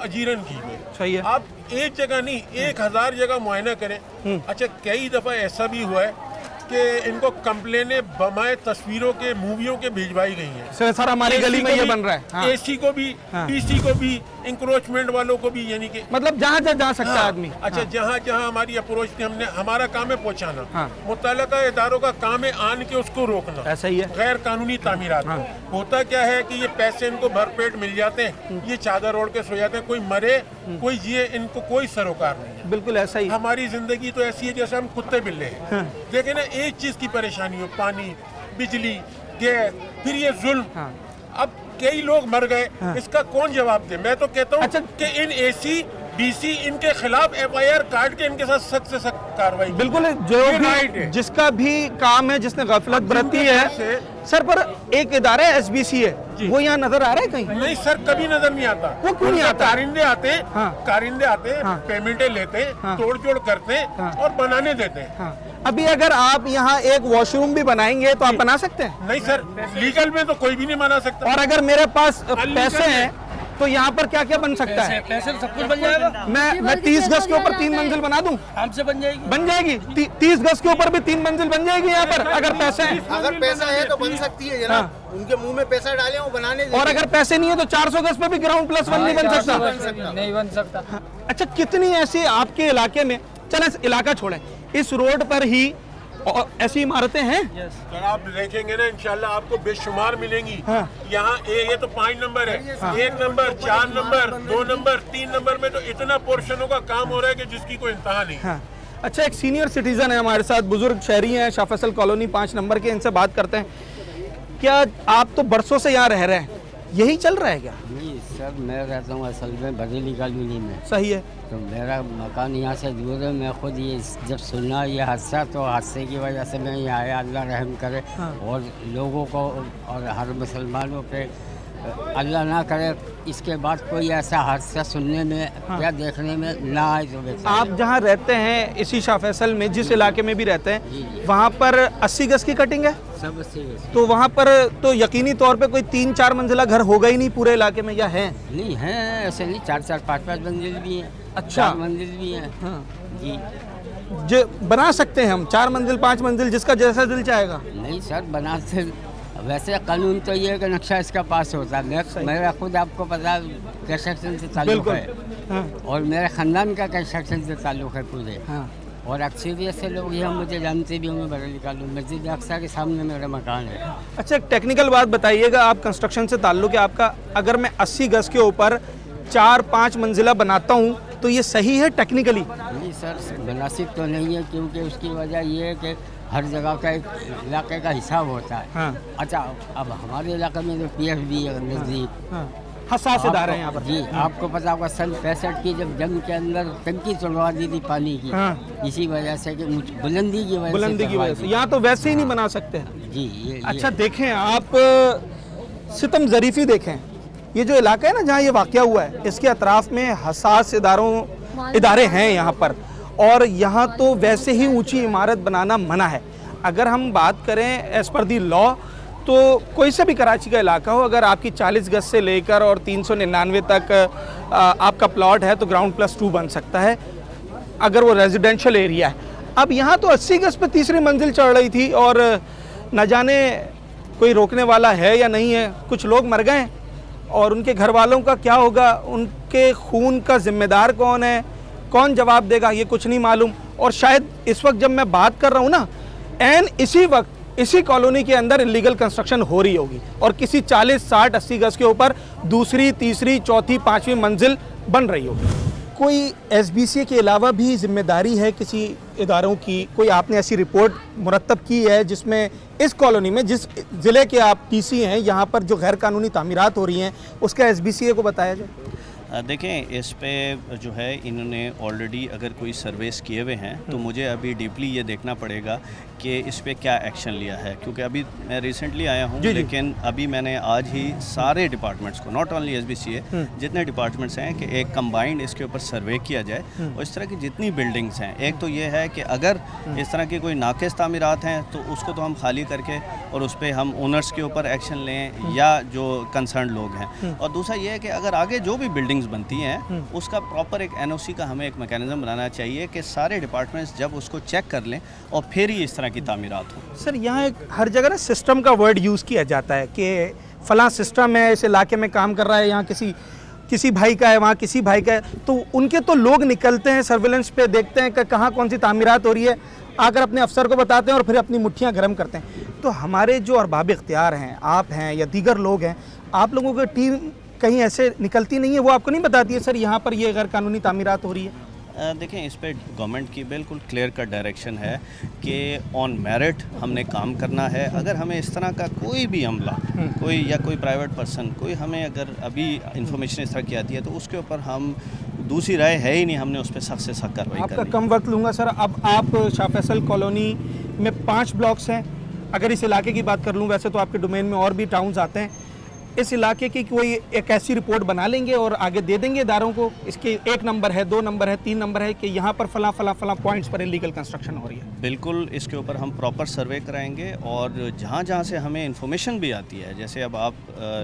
अजीरन की है। सही है। आप एक जगह नहीं, 1000 जगह मुआयना करें। अच्छा, कई दफ़ा ऐसा भी हुआ है कि इनको कंप्लेनें बमाए तस्वीरों के, मूवियों के भिजवाई गई हैं। सर हमारी गली में ये बन रहा है। हाँ। एसी को भी, डीसी को भी, इंक्रोचमेंट वालों को भी, यानी कि मतलब जहाँ जहाँ जा सकता है आदमी। अच्छा, जहाँ जहाँ हमारी अप्रोच थी, हमने, हमारा काम है पहुँचाना। हाँ। मुतल्लका इदारों का काम है आन के उसको रोकना। ऐसा ही है। गैर कानूनी तामीरात। होता क्या है कि ये पैसे इनको भरपेट मिल जाते हैं, ये चादर ओढ़ के सो जाते हैं, कोई मरे कोई जिए, इनको कोई सरोकार नहीं है। बिल्कुल ऐसा ही। हमारी जिंदगी तो ऐसी है जैसे हम कुत्ते बिल्ले हैं। देखे ना, एक चीज की परेशानी हो, पानी, बिजली, गैस, फिर ये जुल्म। अब कई लोग मर गए, इसका कौन जवाब दे? मैं तो कहता हूँ अच्छा, कि इन एसी डीसी इनके खिलाफ FIR काट के इनके साथ सख्त से सख्त कार्रवाई। बिल्कुल, जो भी जिसका भी काम है, जिसने गफलत बरती है सर। पर एक इदारा है SBC है, वो यहाँ नजर आ रहा है कहीं? नहीं सर, कभी नजर नहीं आता। वो क्यों नहीं आता? कारिंदे आते हैं। हाँ। कारिंदे आते हैं। हाँ। पेमेंटें लेते हैं। हाँ। तोड़ जोड़ करते हैं। हाँ। और बनाने देते हैं। हाँ। अभी अगर आप यहाँ एक वॉशरूम भी बनाएंगे तो आप बना सकते हैं? नहीं सर, लीगल में तो कोई भी नहीं बना सकता। और अगर मेरे पास पैसे हैं तो यहाँ पर क्या क्या बन सकता है? पैसे तो सब कुछ बन जाएगा। मैं 30 गज के ऊपर 3 मंजिल बना दूं? हमसे बन जाएगी। बन जाएगी। 30 गज के ऊपर भी 3 मंजिल बन जाएगी यहाँ पर, अगर पैसे हैं। अगर पैसा है तो बन सकती है जनाब। उनके मुंह में पैसा डाले वो बनाने देते। और अगर पैसे नहीं है तो 400 गज पे भी ग्राउंड प्लस 1 नहीं बन सकता? नहीं बन सकता। अच्छा, कितनी ऐसी आपके इलाके में, चले इलाका छोड़ें, इस रोड पर ही और ऐसी इमारतें हैं? अगर आप देखेंगे ना, इंशाल्लाह आपको बेशुमार मिलेंगी। हाँ। यहाँ ये तो 5 नंबर है। 1 नंबर, 4 नंबर, 2 नंबर, 3 नंबर में तो इतना पोर्शनों का काम हो रहा है कि जिसकी कोई इंतहा नहीं। हाँ। अच्छा, एक सीनियर सिटीजन है हमारे साथ, बुजुर्ग शहरी हैं, शाह फैसल कॉलोनी 5 नंबर के, इनसे बात करते हैं। क्या आप तो बरसों से यहाँ रह रहे हैं, यही चल रहा है क्या? नहीं सर, मैं रहता हूँ असल में बरेली कॉलोनी में। सही है। तो मेरा मकान यहाँ से दूर है। मैं खुद ये जब सुना ये हादसा, तो हादसे की वजह से मैं यहाँ आया। अल्लाह रहम करे। हाँ। और लोगों को और हर मुसलमानों पे अल्लाह ना करे इसके बाद कोई ऐसा हादसा सुनने में या देखने में ना आए। तो आप जहाँ रहते हैं इसी शाह फैसल में, जिस इलाके में भी रहते हैं, वहाँ पर 80 गज की कटिंग है? सब अच्छे। तो वहाँ पर तो यकीनी तौर पे कोई 3-4 मंजिला घर होगा ही नहीं पूरे इलाके में, या है? नहीं है, ऐसे नहीं, 4-4, 5-5 मंजिल भी हैं। अच्छा। 4 मंजिल भी हैं। हाँ। जी, जो बना सकते हैं हम 4 मंजिल 5 मंजिल, जिसका जैसा दिल चाहेगा? नहीं सर, बनाते वैसे कानून तो ये है कि नक्शा इसका पास होता है। मेरा खुद आपको पता है कंस्ट्रक्शन से ताल्लुक़ है। हाँ। और मेरे ख़ानदान का कंस्ट्रक्शन से ताल्लुक़ है पूरे। हाँ। और अक्सरियत से लोग यहाँ मुझे जानते भी होंगे। बरेली कॉलोनी मस्जिद अक्सा के सामने मेरा मकान है। अच्छा, एक टेक्निकल बात बताइएगा, आप कंस्ट्रक्शन से ताल्लुक़ है आपका, अगर मैं 80 गज के ऊपर 4-5 मंजिला बनाता हूँ तो ये सही है टेक्निकली? नहीं सर, मुनासिब तो नहीं है, क्योंकि उसकी वजह ये है कि हर जगह का एक इलाके का हिसाब होता है। हाँ। अच्छा, अब हमारे इलाके में तो PF भी है नज़दीक। हाँ। हसास इदारे हैं यहाँ पर। जी, आपको पता होगा सन 65 की जब जंग के अंदर टंकी तोड़वा दी थी पानी की। हाँ। इसी वजह से कि बुलंदी की वजह से यहाँ तो वैसे ही नहीं बना सकते। जी, ये अच्छा, देखें आप सितम ज़रीफ़ी देखें, ये जो इलाका है ना जहाँ ये वाक़या हुआ है, इसके अतराफ़ में हसास इदारे हैं यहाँ पर, और यहाँ तो वैसे ही ऊंची इमारत बनाना मना है। अगर हम बात करें एज़ पर दी लॉ तो कोई सा भी कराची का इलाका हो, अगर आपकी 40 गज से लेकर और 399 तक आपका प्लॉट है तो ग्राउंड प्लस 2 बन सकता है अगर वो रेजिडेंशियल एरिया है। अब यहाँ तो 80 गज पे तीसरी मंजिल चढ़ रही थी और न जाने कोई रोकने वाला है या नहीं है। कुछ लोग मर गए और उनके घर वालों का क्या होगा, उनके खून का जिम्मेदार कौन है, कौन जवाब देगा, ये कुछ नहीं मालूम। और शायद इस वक्त जब मैं बात कर रहा हूँ ना, एन इसी वक्त इसी कॉलोनी के अंदर इलीगल कंस्ट्रक्शन हो रही होगी और किसी 40, 60, 80 गज के ऊपर दूसरी, तीसरी, चौथी, पाँचवीं मंजिल बन रही होगी। कोई एसबीसीए के अलावा भी जिम्मेदारी है किसी इदारों की? कोई आपने ऐसी रिपोर्ट मुरतब की है जिसमें इस कॉलोनी में, जिस ज़िले के आप पीसी हैं, यहाँ पर जो गैर कानूनी तामीरात हो रही हैं उसका एसबीसीए को बताया जाए? देखें, इस पे जो है इन्होंने ऑलरेडी अगर कोई सर्वेस किए हुए हैं तो मुझे अभी डीपली ये देखना पड़ेगा कि इस पे क्या एक्शन लिया है, क्योंकि अभी मैं रिसेंटली आया हूँ, लेकिन अभी मैंने आज ही सारे डिपार्टमेंट्स को, नॉट ओनली एसबीसीए, जितने डिपार्टमेंट्स हैं कि एक कंबाइंड इसके ऊपर सर्वे किया जाए और इस तरह की जितनी बिल्डिंग्स हैं, एक तो ये है कि अगर इस तरह की कोई नाक़िस तामीरात हैं तो उसको तो हम खाली करके और उस पर हम ओनर्स के ऊपर एक्शन लें या जो कंसर्न लोग हैं। और दूसरा ये है कि अगर आगे जो भी बिल्डिंग्स बनती हैं उसका प्रॉपर एक एनओसी का हमें एक मैकेनिज्म बनाना चाहिए कि सारे डिपार्टमेंट्स जब उसको चेक कर लें और फिर ही इस तरह की तामीरात हो। सर, यहाँ एक हर जगह ना सिस्टम का वर्ड यूज़ किया जाता है कि फ़लाँ सिस्टम है, इस इलाके में काम कर रहा है, यहाँ किसी भाई का है, वहाँ किसी भाई का है, तो उनके तो लोग निकलते हैं सर्विलेंस पे, देखते हैं कि कहाँ कौन सी तामीरात हो रही है, आकर अपने अफसर को बताते हैं और फिर अपनी मुट्ठियाँ गर्म करते हैं। तो हमारे जो अरबाब इख्तियार हैं, आप हैं या दीगर लोग हैं, आप लोगों की टीम कहीं ऐसे निकलती नहीं है, वो आपको नहीं बताती है सर यहाँ पर ये गैर कानूनी तामीरात हो रही है? देखें, इस पे गवर्नमेंट की बिल्कुल क्लियर कट डायरेक्शन है कि ऑन मेरिट हमने काम करना है। अगर हमें इस तरह का कोई भी अमला, कोई या कोई प्राइवेट पर्सन, कोई हमें अगर अभी इंफॉर्मेशन इस तरह की आती है तो उसके ऊपर हम दूसरी राय है ही नहीं, हमने उस पर सख्त से सख्त कार्रवाई करनी है। आपका कम वक्त लूँगा सर। अब आप शाह फैसल कॉलोनी में 5 ब्लॉक्स हैं, अगर इस इलाके की बात कर लूँ, वैसे तो आपके डोमेन में और भी टाउन्स आते हैं, इस इलाके की कोई एक ऐसी रिपोर्ट बना लेंगे और आगे दे देंगे इदारों को, इसके 1 नंबर है, 2 नंबर है, 3 नंबर है कि यहाँ पर फला पॉइंट्स पर इलीगल कंस्ट्रक्शन हो रही है? बिल्कुल, इसके ऊपर हम प्रॉपर सर्वे कराएंगे और जहाँ जहाँ से हमें इन्फॉर्मेशन भी आती है, जैसे अब आप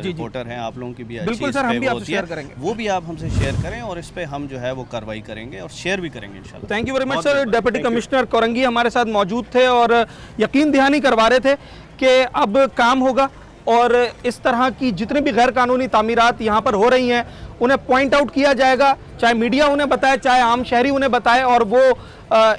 रिपोर्टर हैं, आप लोगों की भी बिल्कुल सर, हम भी आपसे शेयर करेंगे, वो भी आप हमसे शेयर करें और इस पर हम जो है वो कार्रवाई करेंगे और शेयर भी करेंगे इंशाल्लाह। Thank you very much sir. Deputy commissioner Korangi हमारे साथ मौजूद थे और यकीन दहानी करवा रहे थे कि अब काम होगा और इस तरह की जितने भी गैर कानूनी तामीरात यहाँ पर हो रही हैं उन्हें पॉइंट आउट किया जाएगा, चाहे मीडिया उन्हें बताए, चाहे आम शहरी उन्हें बताए, और वो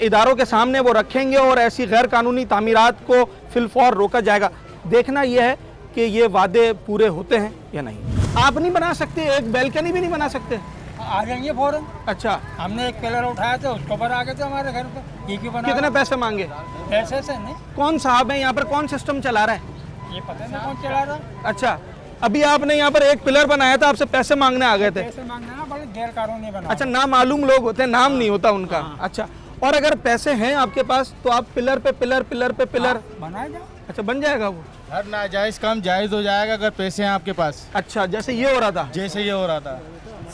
इदारों के सामने वो रखेंगे और ऐसी गैर कानूनी तामीरात को फिलफौर रोका जाएगा। देखना यह है कि ये वादे पूरे होते हैं या नहीं। आप नहीं बना सकते, एक बैल्कनी भी नहीं बना सकते? आ जाएंगे फौरन। अच्छा, हमने एक पिलर उठाया था, उसके ऊपर आ गए थे हमारे घर पे। ये क्यों बना? कितने पैसे मांगे? पैसे से नहीं। कौन साहब है यहाँ पर, कौन सिस्टम चला रहा है? ये पता नहीं कौन चला रहा। अच्छा, अभी आपने यहाँ पर एक पिलर बनाया था, आपसे पैसे मांगने आ गए थे? पैसे मांगने ना, बड़े गैर कानूनी बना। अच्छा, नामालूम लोग होते हैं, नाम नहीं होता उनका। अच्छा, और अगर पैसे हैं आपके पास तो आप पिलर पे पिलर बनाएगा। अच्छा, बन जाएगा वो? हर नाजायज़ काम जायज़ हो जाएगा अगर पैसे हैं आपके पास। अच्छा, जैसे ये हो रहा था? जैसे ये हो रहा था।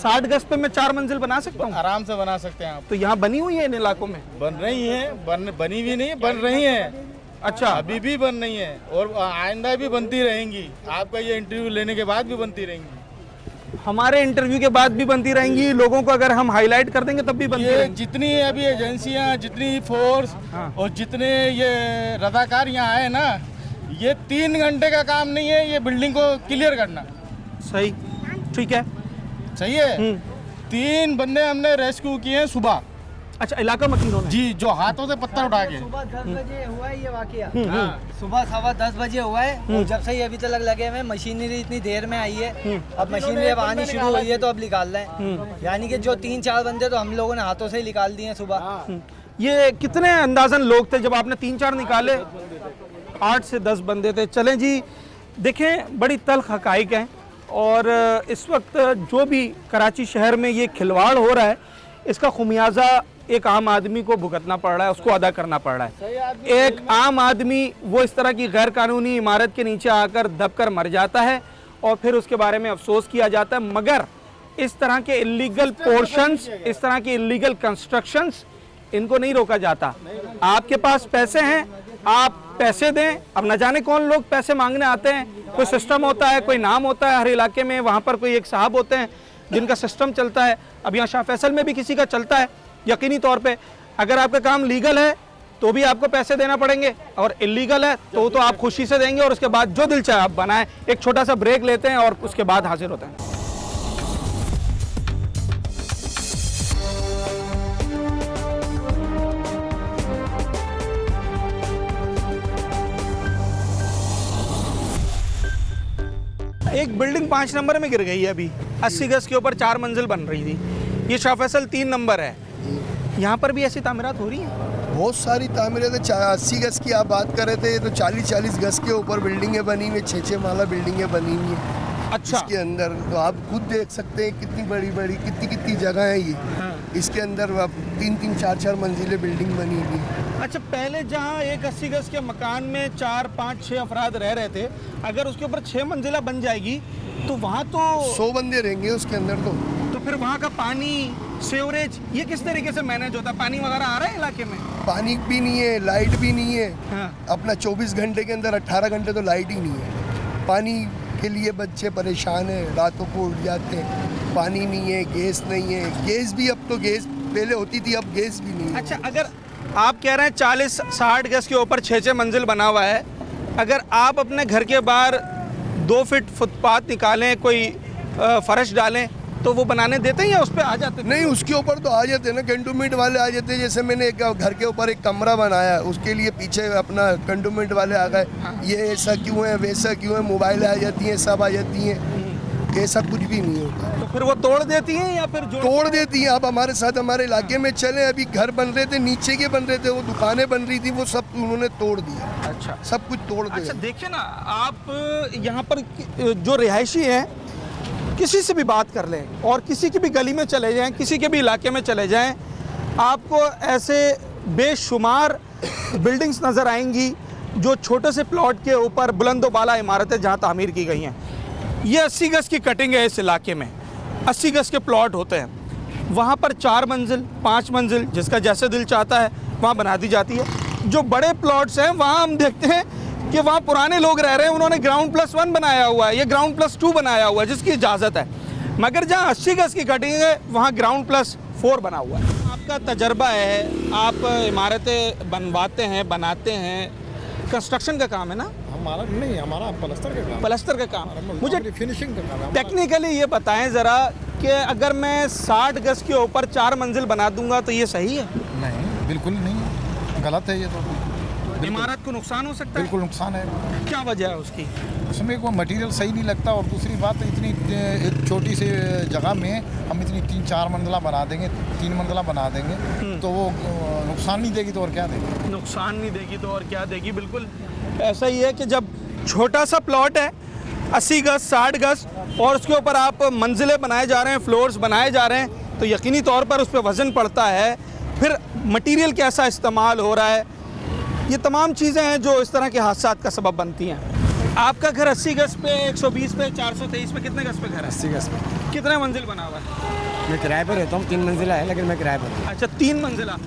60 गज पे मैं 4 मंजिल बना सकता हूँ? आराम से बना सकते हैं आप। तो यहाँ बनी हुई है इन इलाकों में? बन रही है, बनी भी नहीं, बन रही है। अच्छा, अभी भी बन रही है और आइंदा भी बनती रहेंगी। आपका ये इंटरव्यू लेने के बाद भी बनती रहेंगी। हमारे इंटरव्यू के बाद भी बनती रहेंगी। लोगों को अगर हम हाईलाइट कर देंगे तब भी बनती रहेंगी। जितनी अभी एजेंसियां, जितनी फोर्स और जितने ये रजाकार यहाँ आए ना, ये 3 घंटे का काम नहीं है ये बिल्डिंग को क्लियर करना। सही, ठीक है, सही है। 3 बंदे हमने रेस्क्यू किए हैं सुबह। अच्छा, इलाका मकीनों ने? जी, जो हाथों से पत्थर उठा के। सुबह 10 बजे हुआ है ये वाकया। सुबह 10:15 बजे हुआ है। जब से ये अभी तक लगे हुए, मशीनरी इतनी देर में आई है, अब मशीनरी अब आनी शुरू हुई है तो अब निकाल रहे हैं। यानी कि जो 3-4 बंदे तो हम लोगों ने हाथों से ही निकाल दिए सुबह। ये कितने अंदाजन लोग थे जब आपने 3-4 निकाले? 8 से 10 बंदे थे। चलें जी, देखें, बड़ी तल्ख हकाइक हैं और इस वक्त जो भी कराची शहर में ये खिलवाड़ हो रहा है, इसका खुमियाजा एक आम आदमी को भुगतना पड़ रहा है, उसको अदा करना पड़ रहा है। एक आम आदमी वो इस तरह की गैर कानूनी इमारत के नीचे आकर दबकर मर जाता है और फिर उसके बारे में अफसोस किया जाता है, मगर इस तरह के इलीगल पोर्शंस, इस तरह के इलीगल कंस्ट्रक्शंस, इनको नहीं रोका जाता। आपके पास पैसे हैं आप पैसे दें। अब न जाने कौन लोग पैसे मांगने आते हैं, कोई सिस्टम होता है, कोई नाम होता है हर इलाके में, वहाँ पर कोई एक साहब होते हैं जिनका सिस्टम चलता है। अब यहाँ शाह फैसल में भी किसी का चलता है यकीनी तौर पे। अगर आपका काम लीगल है तो भी आपको पैसे देना पड़ेंगे, और इलीगल है तो आप खुशी से देंगे, और उसके बाद जो दिल चाहे आप बनाएं। एक छोटा सा ब्रेक लेते हैं और उसके बाद हाजिर होते हैं। एक बिल्डिंग 5 नंबर में गिर गई है अभी, 80 गज के ऊपर 4 मंजिल बन रही थी। ये शाह फैसल 3 नंबर है। यहाँ पर भी ऐसी तामीरात हो रही हैं? बहुत सारी तामीरात है। 80 गज की आप बात कर रहे थे, ये तो 40-40 गज के ऊपर बिल्डिंगें बनी हुई, 6-6 माला बिल्डिंगें बनी हुई हैं। अच्छा। इसके अंदर तो आप खुद देख सकते हैं कितनी बड़ी बड़ी कितनी जगह है ये। हाँ। इसके अंदर 3-3, 4-4 मंजिलें बिल्डिंग बनी हुई है। अच्छा, पहले जहाँ एक 80 गज के मकान में 4, 5, 6 अफराद रह रहे थे, अगर उसके ऊपर 6 मंजिला बन जाएगी तो वहाँ तो 100 बंदे रहेंगे उसके अंदर। तो फिर वहाँ का पानी, सीवरेज, ये किस तरीके से मैनेज होता है? पानी वगैरह आ रहा है इलाके में? पानी भी नहीं है, लाइट भी नहीं है। हाँ। अपना 24 घंटे के अंदर 18 घंटे तो लाइट ही नहीं है। पानी के लिए बच्चे परेशान हैं, रातों को उठ जाते हैं। पानी नहीं है, गैस नहीं है। गैस भी अब तो गैस पहले होती थी, अब गैस भी नहीं है। अच्छा, अगर आप कह रहे हैं 40-60 गज के ऊपर 6-6 मंजिल बना हुआ है, अगर आप अपने घर के बाहर 2 फीट फुटपाथ निकालें, कोई फर्श डालें, तो वो बनाने देते हैं या उस पर आ जाते? नहीं, उसके ऊपर तो आ जाते हैं ना, कैंटोनमेंट वाले आ जाते हैं। जैसे मैंने एक घर के ऊपर एक कमरा बनाया है, उसके लिए पीछे अपना कैंटोनमेंट वाले आ गए। ये ऐसा क्यों है, वैसा क्यों है, मोबाइल आ जाती हैं, सब आ जाती हैं। ऐसा कुछ भी नहीं होता। तो फिर वो तोड़ देती हैं या फिर तोड़ देती हैं? आप हमारे साथ हमारे इलाके में चलें, अभी घर बन रहे थे, नीचे के बन रहे थे, वो दुकानें बन रही थी, वो सब उन्होंने तोड़ दिया। अच्छा, सब कुछ तोड़ दिया। अच्छा, देखिए ना, आप यहाँ पर जो रिहायशी हैं, किसी से भी बात कर लें और किसी की भी गली में चले जाएं, किसी के भी इलाके में चले जाएं, आपको ऐसे बेशुमार बिल्डिंग्स नज़र आएंगी जो छोटे से प्लॉट के ऊपर बुलंदोबाला इमारतें जहाँ तामीर की गई हैं। ये 80 गज की कटिंग है। इस इलाके में 80 गज के प्लॉट होते हैं, वहाँ पर 4 मंजिल, 5 मंजिल, जिसका जैसे दिल चाहता है वहाँ बना दी जाती है। जो बड़े प्लॉट्स हैं वहाँ हम देखते हैं कि वहाँ पुराने लोग रह रहे हैं, उन्होंने ग्राउंड +1 बनाया हुआ है, ये ग्राउंड +2 बनाया हुआ है, जिसकी इजाज़त है। मगर जहाँ 80 गज की कटिंग है वहाँ ग्राउंड +4 बना हुआ है। आपका तजर्बा है, आप इमारतें बनवाते हैं, बनाते हैं, कंस्ट्रक्शन का काम है ना? हमारा नहीं, हमारा प्लास्टर का काम। प्लास्टर का काम। मुझे फिनिशिंग का काम है। टेक्निकली ये बताएं ज़रा कि अगर मैं 60 गज के ऊपर 4 मंजिल बना दूंगा तो ये सही है? नहीं, बिल्कुल नहीं, गलत है ये तो। इमारत को नुकसान हो सकता है? बिल्कुल नुकसान है। क्या वजह है उसकी? उसमें कोई मटेरियल सही नहीं लगता, और दूसरी बात इतनी एक छोटी सी जगह में हम इतनी 3-4 मंजिला बना देंगे, 3 मंजिला बना देंगे तो वो नुकसान नहीं देगी तो और क्या देगी? नुकसान नहीं देगी तो और क्या देगी। बिल्कुल ऐसा ही है कि जब छोटा सा प्लॉट है 80 गज, 60 गज, और उसके ऊपर आप मंजिलें बनाए जा रहे हैं, फ्लोर्स बनाए जा रहे हैं, तो यकीनी तौर पर उस पर वज़न पड़ता है। फिर मटीरियल कैसा इस्तेमाल हो रहा है, ये तमाम चीज़ें हैं जो इस तरह के हादसात का सबब बनती हैं। आपका घर 80 गज पे, 120 पे, 423 पे, कितने गज पे घर है? 80 गज पे। कितने मंजिल बना हुआ है? मैं किराए पर रहता हूँ, 3 मंजिला है, लेकिन मैं किराए पर हूँ। अच्छा, 3 मंजिला।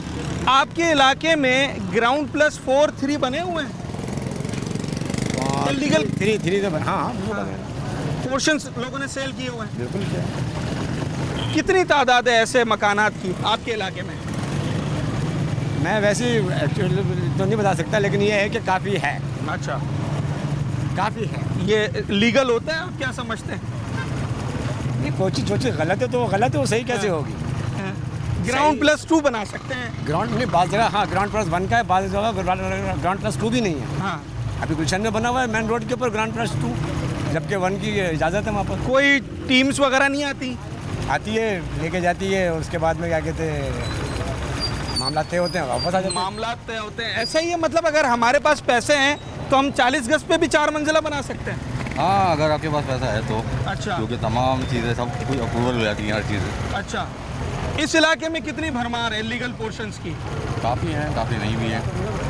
आपके इलाके में ग्राउंड +4, 3 बने हुए हैं? लीगल 3 तो हाँ, पोर्शंस लोगों ने सेल किए हुए हैं। बिल्कुल। कितनी तादाद है ऐसे मकानात की आपके इलाके में? मैं वैसे एक्चुअली तो नहीं बता सकता, लेकिन ये है कि काफ़ी है। अच्छा, काफ़ी है। ये लीगल होता है, आप क्या समझते हैं? ये कोई चीज़ गलत है तो वो गलत है, वो सही कैसे होगी? ग्राउंड +2 बना सकते हैं। ग्राउंड नहीं, बाज़ जगह हाँ ग्राउंड +1 का है, बाज़ जगह ग्राउंड +2 भी नहीं है। हाँ, अभी गुलशन में बना हुआ है मेन रोड के ऊपर ग्राउंड +2, जबकि 1 की इजाज़त है वहाँ पर। कोई टीम्स वगैरह नहीं आती? आती है, लेके जाती है, और उसके बाद में क्या कहते हैं, मामला तय होते हैं, वापस आ जाते हैं। मामला तय होते हैं, ऐसा ही है। मतलब अगर हमारे पास पैसे हैं तो हम 40 गज पे भी 4 मंजिला बना सकते हैं? हाँ, अगर आपके पास पैसा है तो। अच्छा, क्योंकि तमाम चीज़ें सब कुछ अप्रूवल हो जाती हैं, हर चीज़। अच्छा, इस इलाके में कितनी भरमार है लीगल पोर्शंस की? काफ़ी हैं, काफ़ी नहीं भी हैं,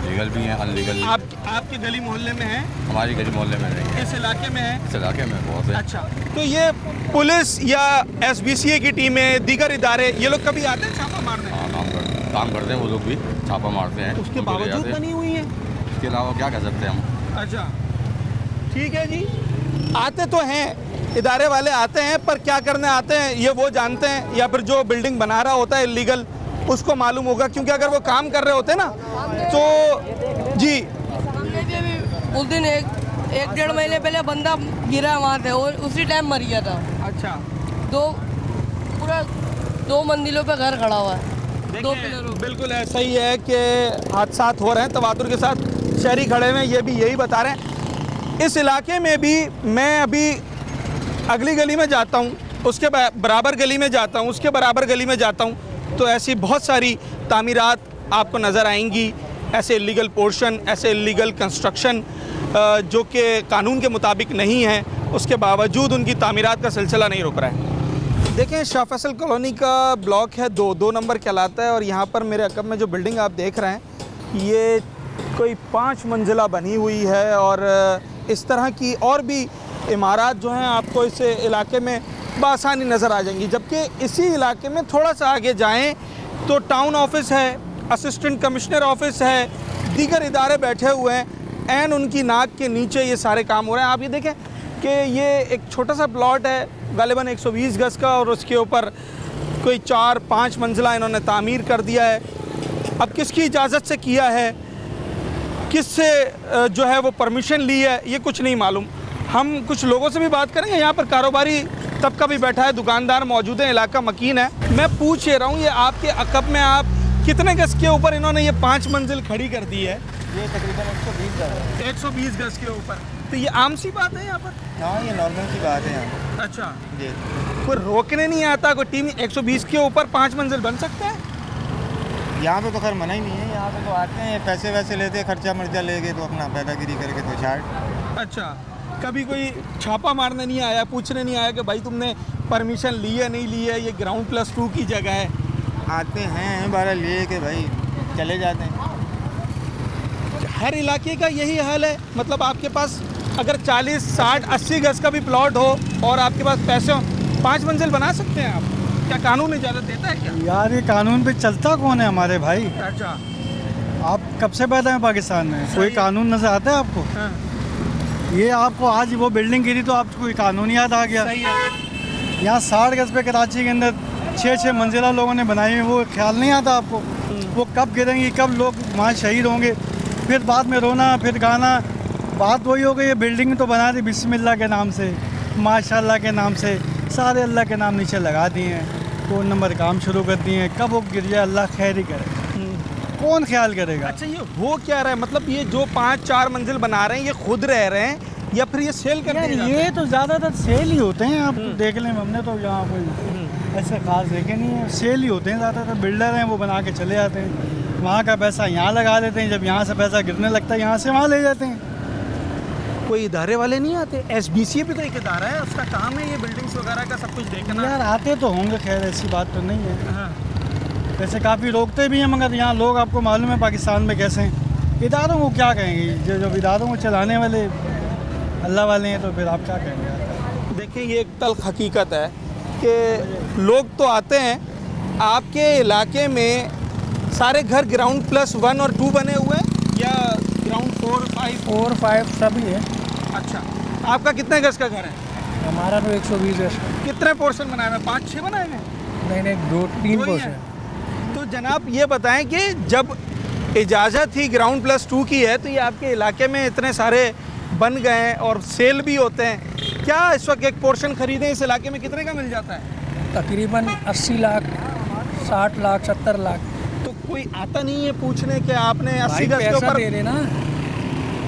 लीगल भी हैं, अनलीगल भी। आपके गली मोहल्ले में है? हमारी गली मोहल्ले में नहीं है। इस इलाके में है? इस इलाके में बहुत है। अच्छा, तो ये पुलिस या SBCA की टीमें, दीगर इदारे, ये लोग कभी आते हैं छापा मारने? हाँ, काम करते हैं वो लोग भी, छापा मारते हैं। उसके बावजूद बनी हुई है? इसके अलावा क्या कर सकते हैं हम। अच्छा ठीक है जी, आते तो हैं इदारे वाले आते हैं, पर क्या करने आते हैं ये वो जानते हैं, या फिर जो बिल्डिंग बना रहा होता है इलीगल उसको मालूम होगा, क्योंकि अगर वो काम कर रहे होते ना तो जी। हमने भी अभी उस दिन एक डेढ़ महीने पहले बंदा गिरा वहाँ से और उसी टाइम मर गया था। अच्छा। पूरा 2 मंजिलों पे घर खड़ा हुआ है। बिल्कुल ऐसा ही है कि हादसात हो रहे हैं तवातुर के साथ, शहरी खड़े हुए ये भी यही बता रहे हैं। इस इलाके में भी मैं अभी अगली गली में जाता हूँ, उसके बराबर गली में जाता हूँ, उसके बराबर गली में जाता हूँ, तो ऐसी बहुत सारी तामीरात आपको नज़र आएंगी, ऐसे इलीगल पोर्शन, ऐसे इलीगल कंस्ट्रक्शन जो कि कानून के मुताबिक नहीं है, उसके बावजूद उनकी तामीरात का सिलसिला नहीं रुक रहा है। देखें शाह फैसल कॉलोनी का ब्लॉक है 2 नंबर कहलाता है, और यहाँ पर मेरे अकब में जो बिल्डिंग आप देख रहे हैं ये कोई 5 मंजिला बनी हुई है, और इस तरह की और भी इमारत जो हैं आपको इस इलाके में बआसानी नज़र आ जाएंगी। जबकि इसी इलाके में थोड़ा सा आगे जाएं तो टाउन ऑफिस है, असिस्टेंट कमिश्नर ऑफिस है, दीगर इदारे बैठे हुए हैं, एन उनकी नाक के नीचे ये सारे काम हो रहे हैं। आप ये देखें कि ये एक छोटा सा प्लॉट है गालिबन 120 गज का, और उसके ऊपर कोई 4-5 मंजिला इन्होंने तामीर कर दिया है। अब किसकी इजाज़त से किया है, किससे जो है वो परमिशन ली है, ये कुछ नहीं मालूम। हम कुछ लोगों से भी बात करेंगे, यहाँ पर कारोबारी तबका भी बैठा है, दुकानदार मौजूद है, इलाका मकीन है। मैं पूछ ये रहा हूँ, ये आपके अकब में आप कितने गज के ऊपर इन्होंने ये 5 मंजिल खड़ी कर दी है? ये तकरीबन 120 गज के ऊपर। तो ये आम सी बात है यहाँ पर? हाँ, ये नॉर्मल सी बात है यहाँ। अच्छा जी। कोई रोकने नहीं आता, कोई टीम 120 के ऊपर 5 मंजिल बन सकता है? यहाँ पे तो खैर मना ही नहीं है, यहाँ पे तो आते हैं, पैसे वैसे लेते हैं, खर्चा मर्चा लेके तो अपना पैदागिरी करके तो शार्ट। अच्छा, कभी कोई छापा मारने नहीं आया, पूछने नहीं आया कि भाई तुमने परमिशन ली है नहीं ली है, ये ग्राउंड +2 की जगह है? आते हैं 12 लिए के भाई चले जाते हैं। हर इलाके का यही हाल है, मतलब आपके पास अगर 40, 60, 80 गज का भी प्लॉट हो और आपके पास पैसे हो, 5 मंजिल बना सकते हैं आप? क्या कानून इजाज़त देता है क्या? यार ये कानून पे चलता कौन है हमारे भाई? अच्छा, आप कब से पैदा हैं पाकिस्तान में? कोई कानून नजर आता है आपको? हाँ। ये आपको आज वो बिल्डिंग गिरी तो आपको कोई कानून याद आ गया? सही है। यहाँ 60 गज पे कराची के अंदर 6-6 मंजिला लोगों ने बनाई हुई, वो ख्याल नहीं आता आपको? वो कब गिरेंगी, कब लोग वहाँ शहीद होंगे, फिर बाद में रोना, फिर गाना। बात वही हो गई, ये बिल्डिंग तो बना दी बिस्मिल्लाह के नाम से, माशाल्लाह के नाम से, सारे अल्लाह के नाम नीचे लगा दिए हैं, 2 नंबर काम शुरू कर दिए हैं। कब वो गिर जाए अल्लाह खैर ही करे, कौन ख्याल करेगा? अच्छा, ये हो क्या रहा है? मतलब ये जो 5-4 मंजिल बना रहे हैं ये खुद रह रहे हैं या फिर ये सेल कर रहे हैं? ये तो ज़्यादातर सेल ही होते हैं, आप देख लें, हमने तो यहाँ कोई ऐसे खास देखे नहीं है, सेल ही होते हैं ज़्यादातर। बिल्डर हैं वो बना के चले जाते हैं, वहाँ का पैसा यहाँ लगा देते हैं, जब यहाँ से पैसा गिरने लगता है यहाँ से वहाँ ले जाते हैं। कोई इदारे वाले नहीं आते? SBCA भी तो एक इदारा है, उसका काम है ये बिल्डिंग्स वगैरह का सब कुछ देखना। यार आते तो होंगे, खैर ऐसी बात तो नहीं है। हाँ। वैसे काफ़ी रोकते भी हैं, मगर यहाँ लोग आपको मालूम है पाकिस्तान में कैसे हैं। इदारों को क्या कहेंगे, जो इदारों को चलाने वाले अल्लाह वाले हैं, तो फिर आप क्या कहेंगे? देखिए ये एक तल्ख हकीकत है कि लोग तो आते हैं, आपके इलाके में सारे घर ग्राउंड +1 और 2 बने हुए हैं या ग्राउंड 4, 5 सभी है। अच्छा, आपका कितने गज का घर है? हमारा तो 120 गज। कितने पोर्शन बनाए हुए? 5-6 बनाए हुए? नहीं, 2-3 पोर्शन। तो जनाब ये बताएं कि जब इजाज़त ही ग्राउंड +2 की है तो ये आपके इलाके में इतने सारे बन गए हैं और सेल भी होते हैं, क्या इस वक्त एक पोर्शन खरीदें इस इलाके में कितने का मिल जाता है? तकरीबन 80 लाख, 60 लाख, 70 लाख। तो कोई आता नहीं है पूछने के आपने 80 गज के ऊपर दे रहे ना,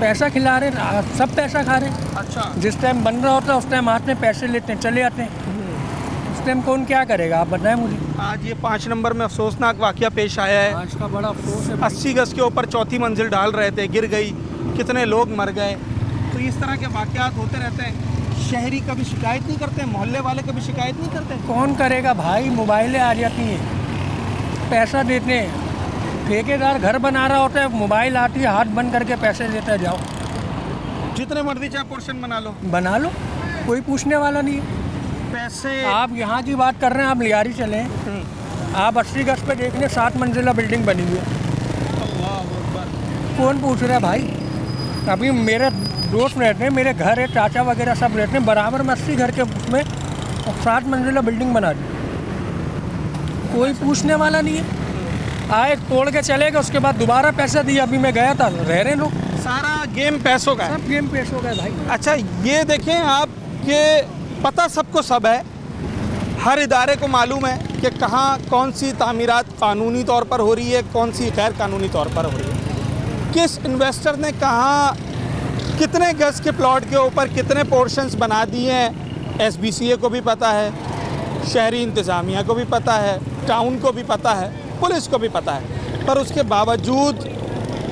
पैसा खिला रहे, सब पैसा खा रहे। अच्छा, जिस टाइम बन रहा होता है उस टाइम हाथ में पैसे लेते हैं, चले जाते हैं। उस टाइम कौन क्या करेगा, आप बताएं मुझे। आज ये 5 नंबर में अफसोसनाक वाकया पेश आया है। आज का बड़ा अफसोस है। 80 गज के ऊपर 4थी मंजिल डाल रहे थे, गिर गई, कितने लोग मर गए। तो इस तरह के वाकयात होते रहते हैं। शहरी कभी शिकायत नहीं करते, मोहल्ले वाले कभी शिकायत नहीं करते? कौन करेगा भाई, मोबाइलें आ जाती हैं, पैसा देते हैं। ठेकेदार घर बना रहा होता है, मोबाइल आती है, हाथ बंद करके पैसे लेते जाओ, जितने मर्जी चाहे पोर्शन बना लो, कोई पूछने वाला नहीं है। पैसे आप यहाँ की बात कर रहे हैं, आप लियारी चले, आप 80 गज पे देख लें, 7 मंजिला बिल्डिंग बनी हुई है, कौन पूछ रहा है भाई? अभी मेरे दोस्त रहते हैं, मेरे घर है, चाचा वगैरह सब रहते हैं, बराबर में 80 घर के उसमें 7 मंजिला बिल्डिंग बना दी, कोई पूछने वाला नहीं है। आए तोड़ के चले गए, उसके बाद दोबारा पैसा दिया। अभी मैं गया था, रह रहे लोग। सारा गेम पैसों का है, सब गेम पैसों का है भाई। अच्छा ये देखें आप कि पता सबको सब है, हर इदारे को मालूम है कि कहाँ कौन सी तामीरात कानूनी तौर पर हो रही है, कौन सी गैर कानूनी तौर पर हो रही है, किस इन्वेस्टर ने कहाँ कितने गज के प्लॉट के ऊपर कितने पोर्शंस बना दिए हैं। SBCA को भी पता है, शहरी इंतज़ामिया को भी पता है, टाउन को भी पता है, पुलिस को भी पता है, पर उसके बावजूद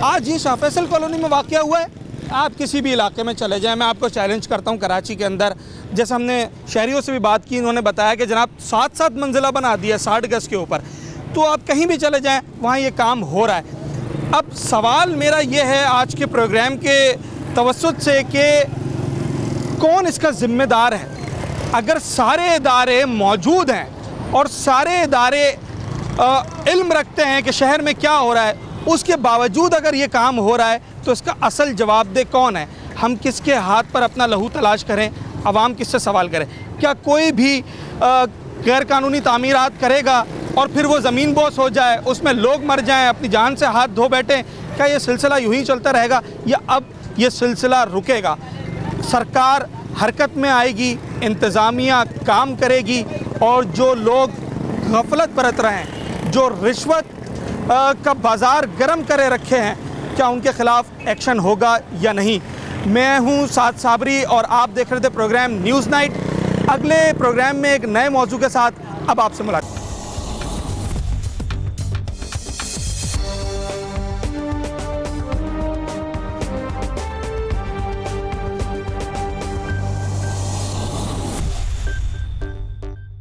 आज ये शाह फैसल कॉलोनी में वाक़या हुआ है। आप किसी भी इलाके में चले जाएं, मैं आपको चैलेंज करता हूं, कराची के अंदर जैसे हमने शहरियों से भी बात की, इन्होंने बताया कि जनाब 7-7 मंजिला बना दिया 60 गज के ऊपर, तो आप कहीं भी चले जाएं वहाँ ये काम हो रहा है। अब सवाल मेरा ये है आज के प्रोग्राम के तवस्सुत से कि कौन इसका ज़िम्मेदार है। अगर सारे इदारे मौजूद हैं और सारे इदारे इल्म रखते हैं कि शहर में क्या हो रहा है, उसके बावजूद अगर ये काम हो रहा है तो इसका असल जवाबदेह कौन है? हम किसके हाथ पर अपना लहू तलाश करें? आवाम किससे सवाल करें? क्या कोई भी गैर कानूनी तामीरात करेगा और फिर वो ज़मीन बोस हो जाए, उसमें लोग मर जाएं, अपनी जान से हाथ धो बैठें? क्या ये सिलसिला यूँ ही चलता रहेगा या अब ये सिलसिला रुकेगा? सरकार हरकत में आएगी, इंतज़ामिया काम करेगी और जो लोग गफलत बरत रहे हैं, जो रिश्वत का बाज़ार गर्म करे रखे हैं, क्या उनके ख़िलाफ़ एक्शन होगा या नहीं? मैं हूं साद साबरी और आप देख रहे थे प्रोग्राम न्यूज़ नाइट। अगले प्रोग्राम में एक नए मौजू के साथ अब आपसे मुलाकात।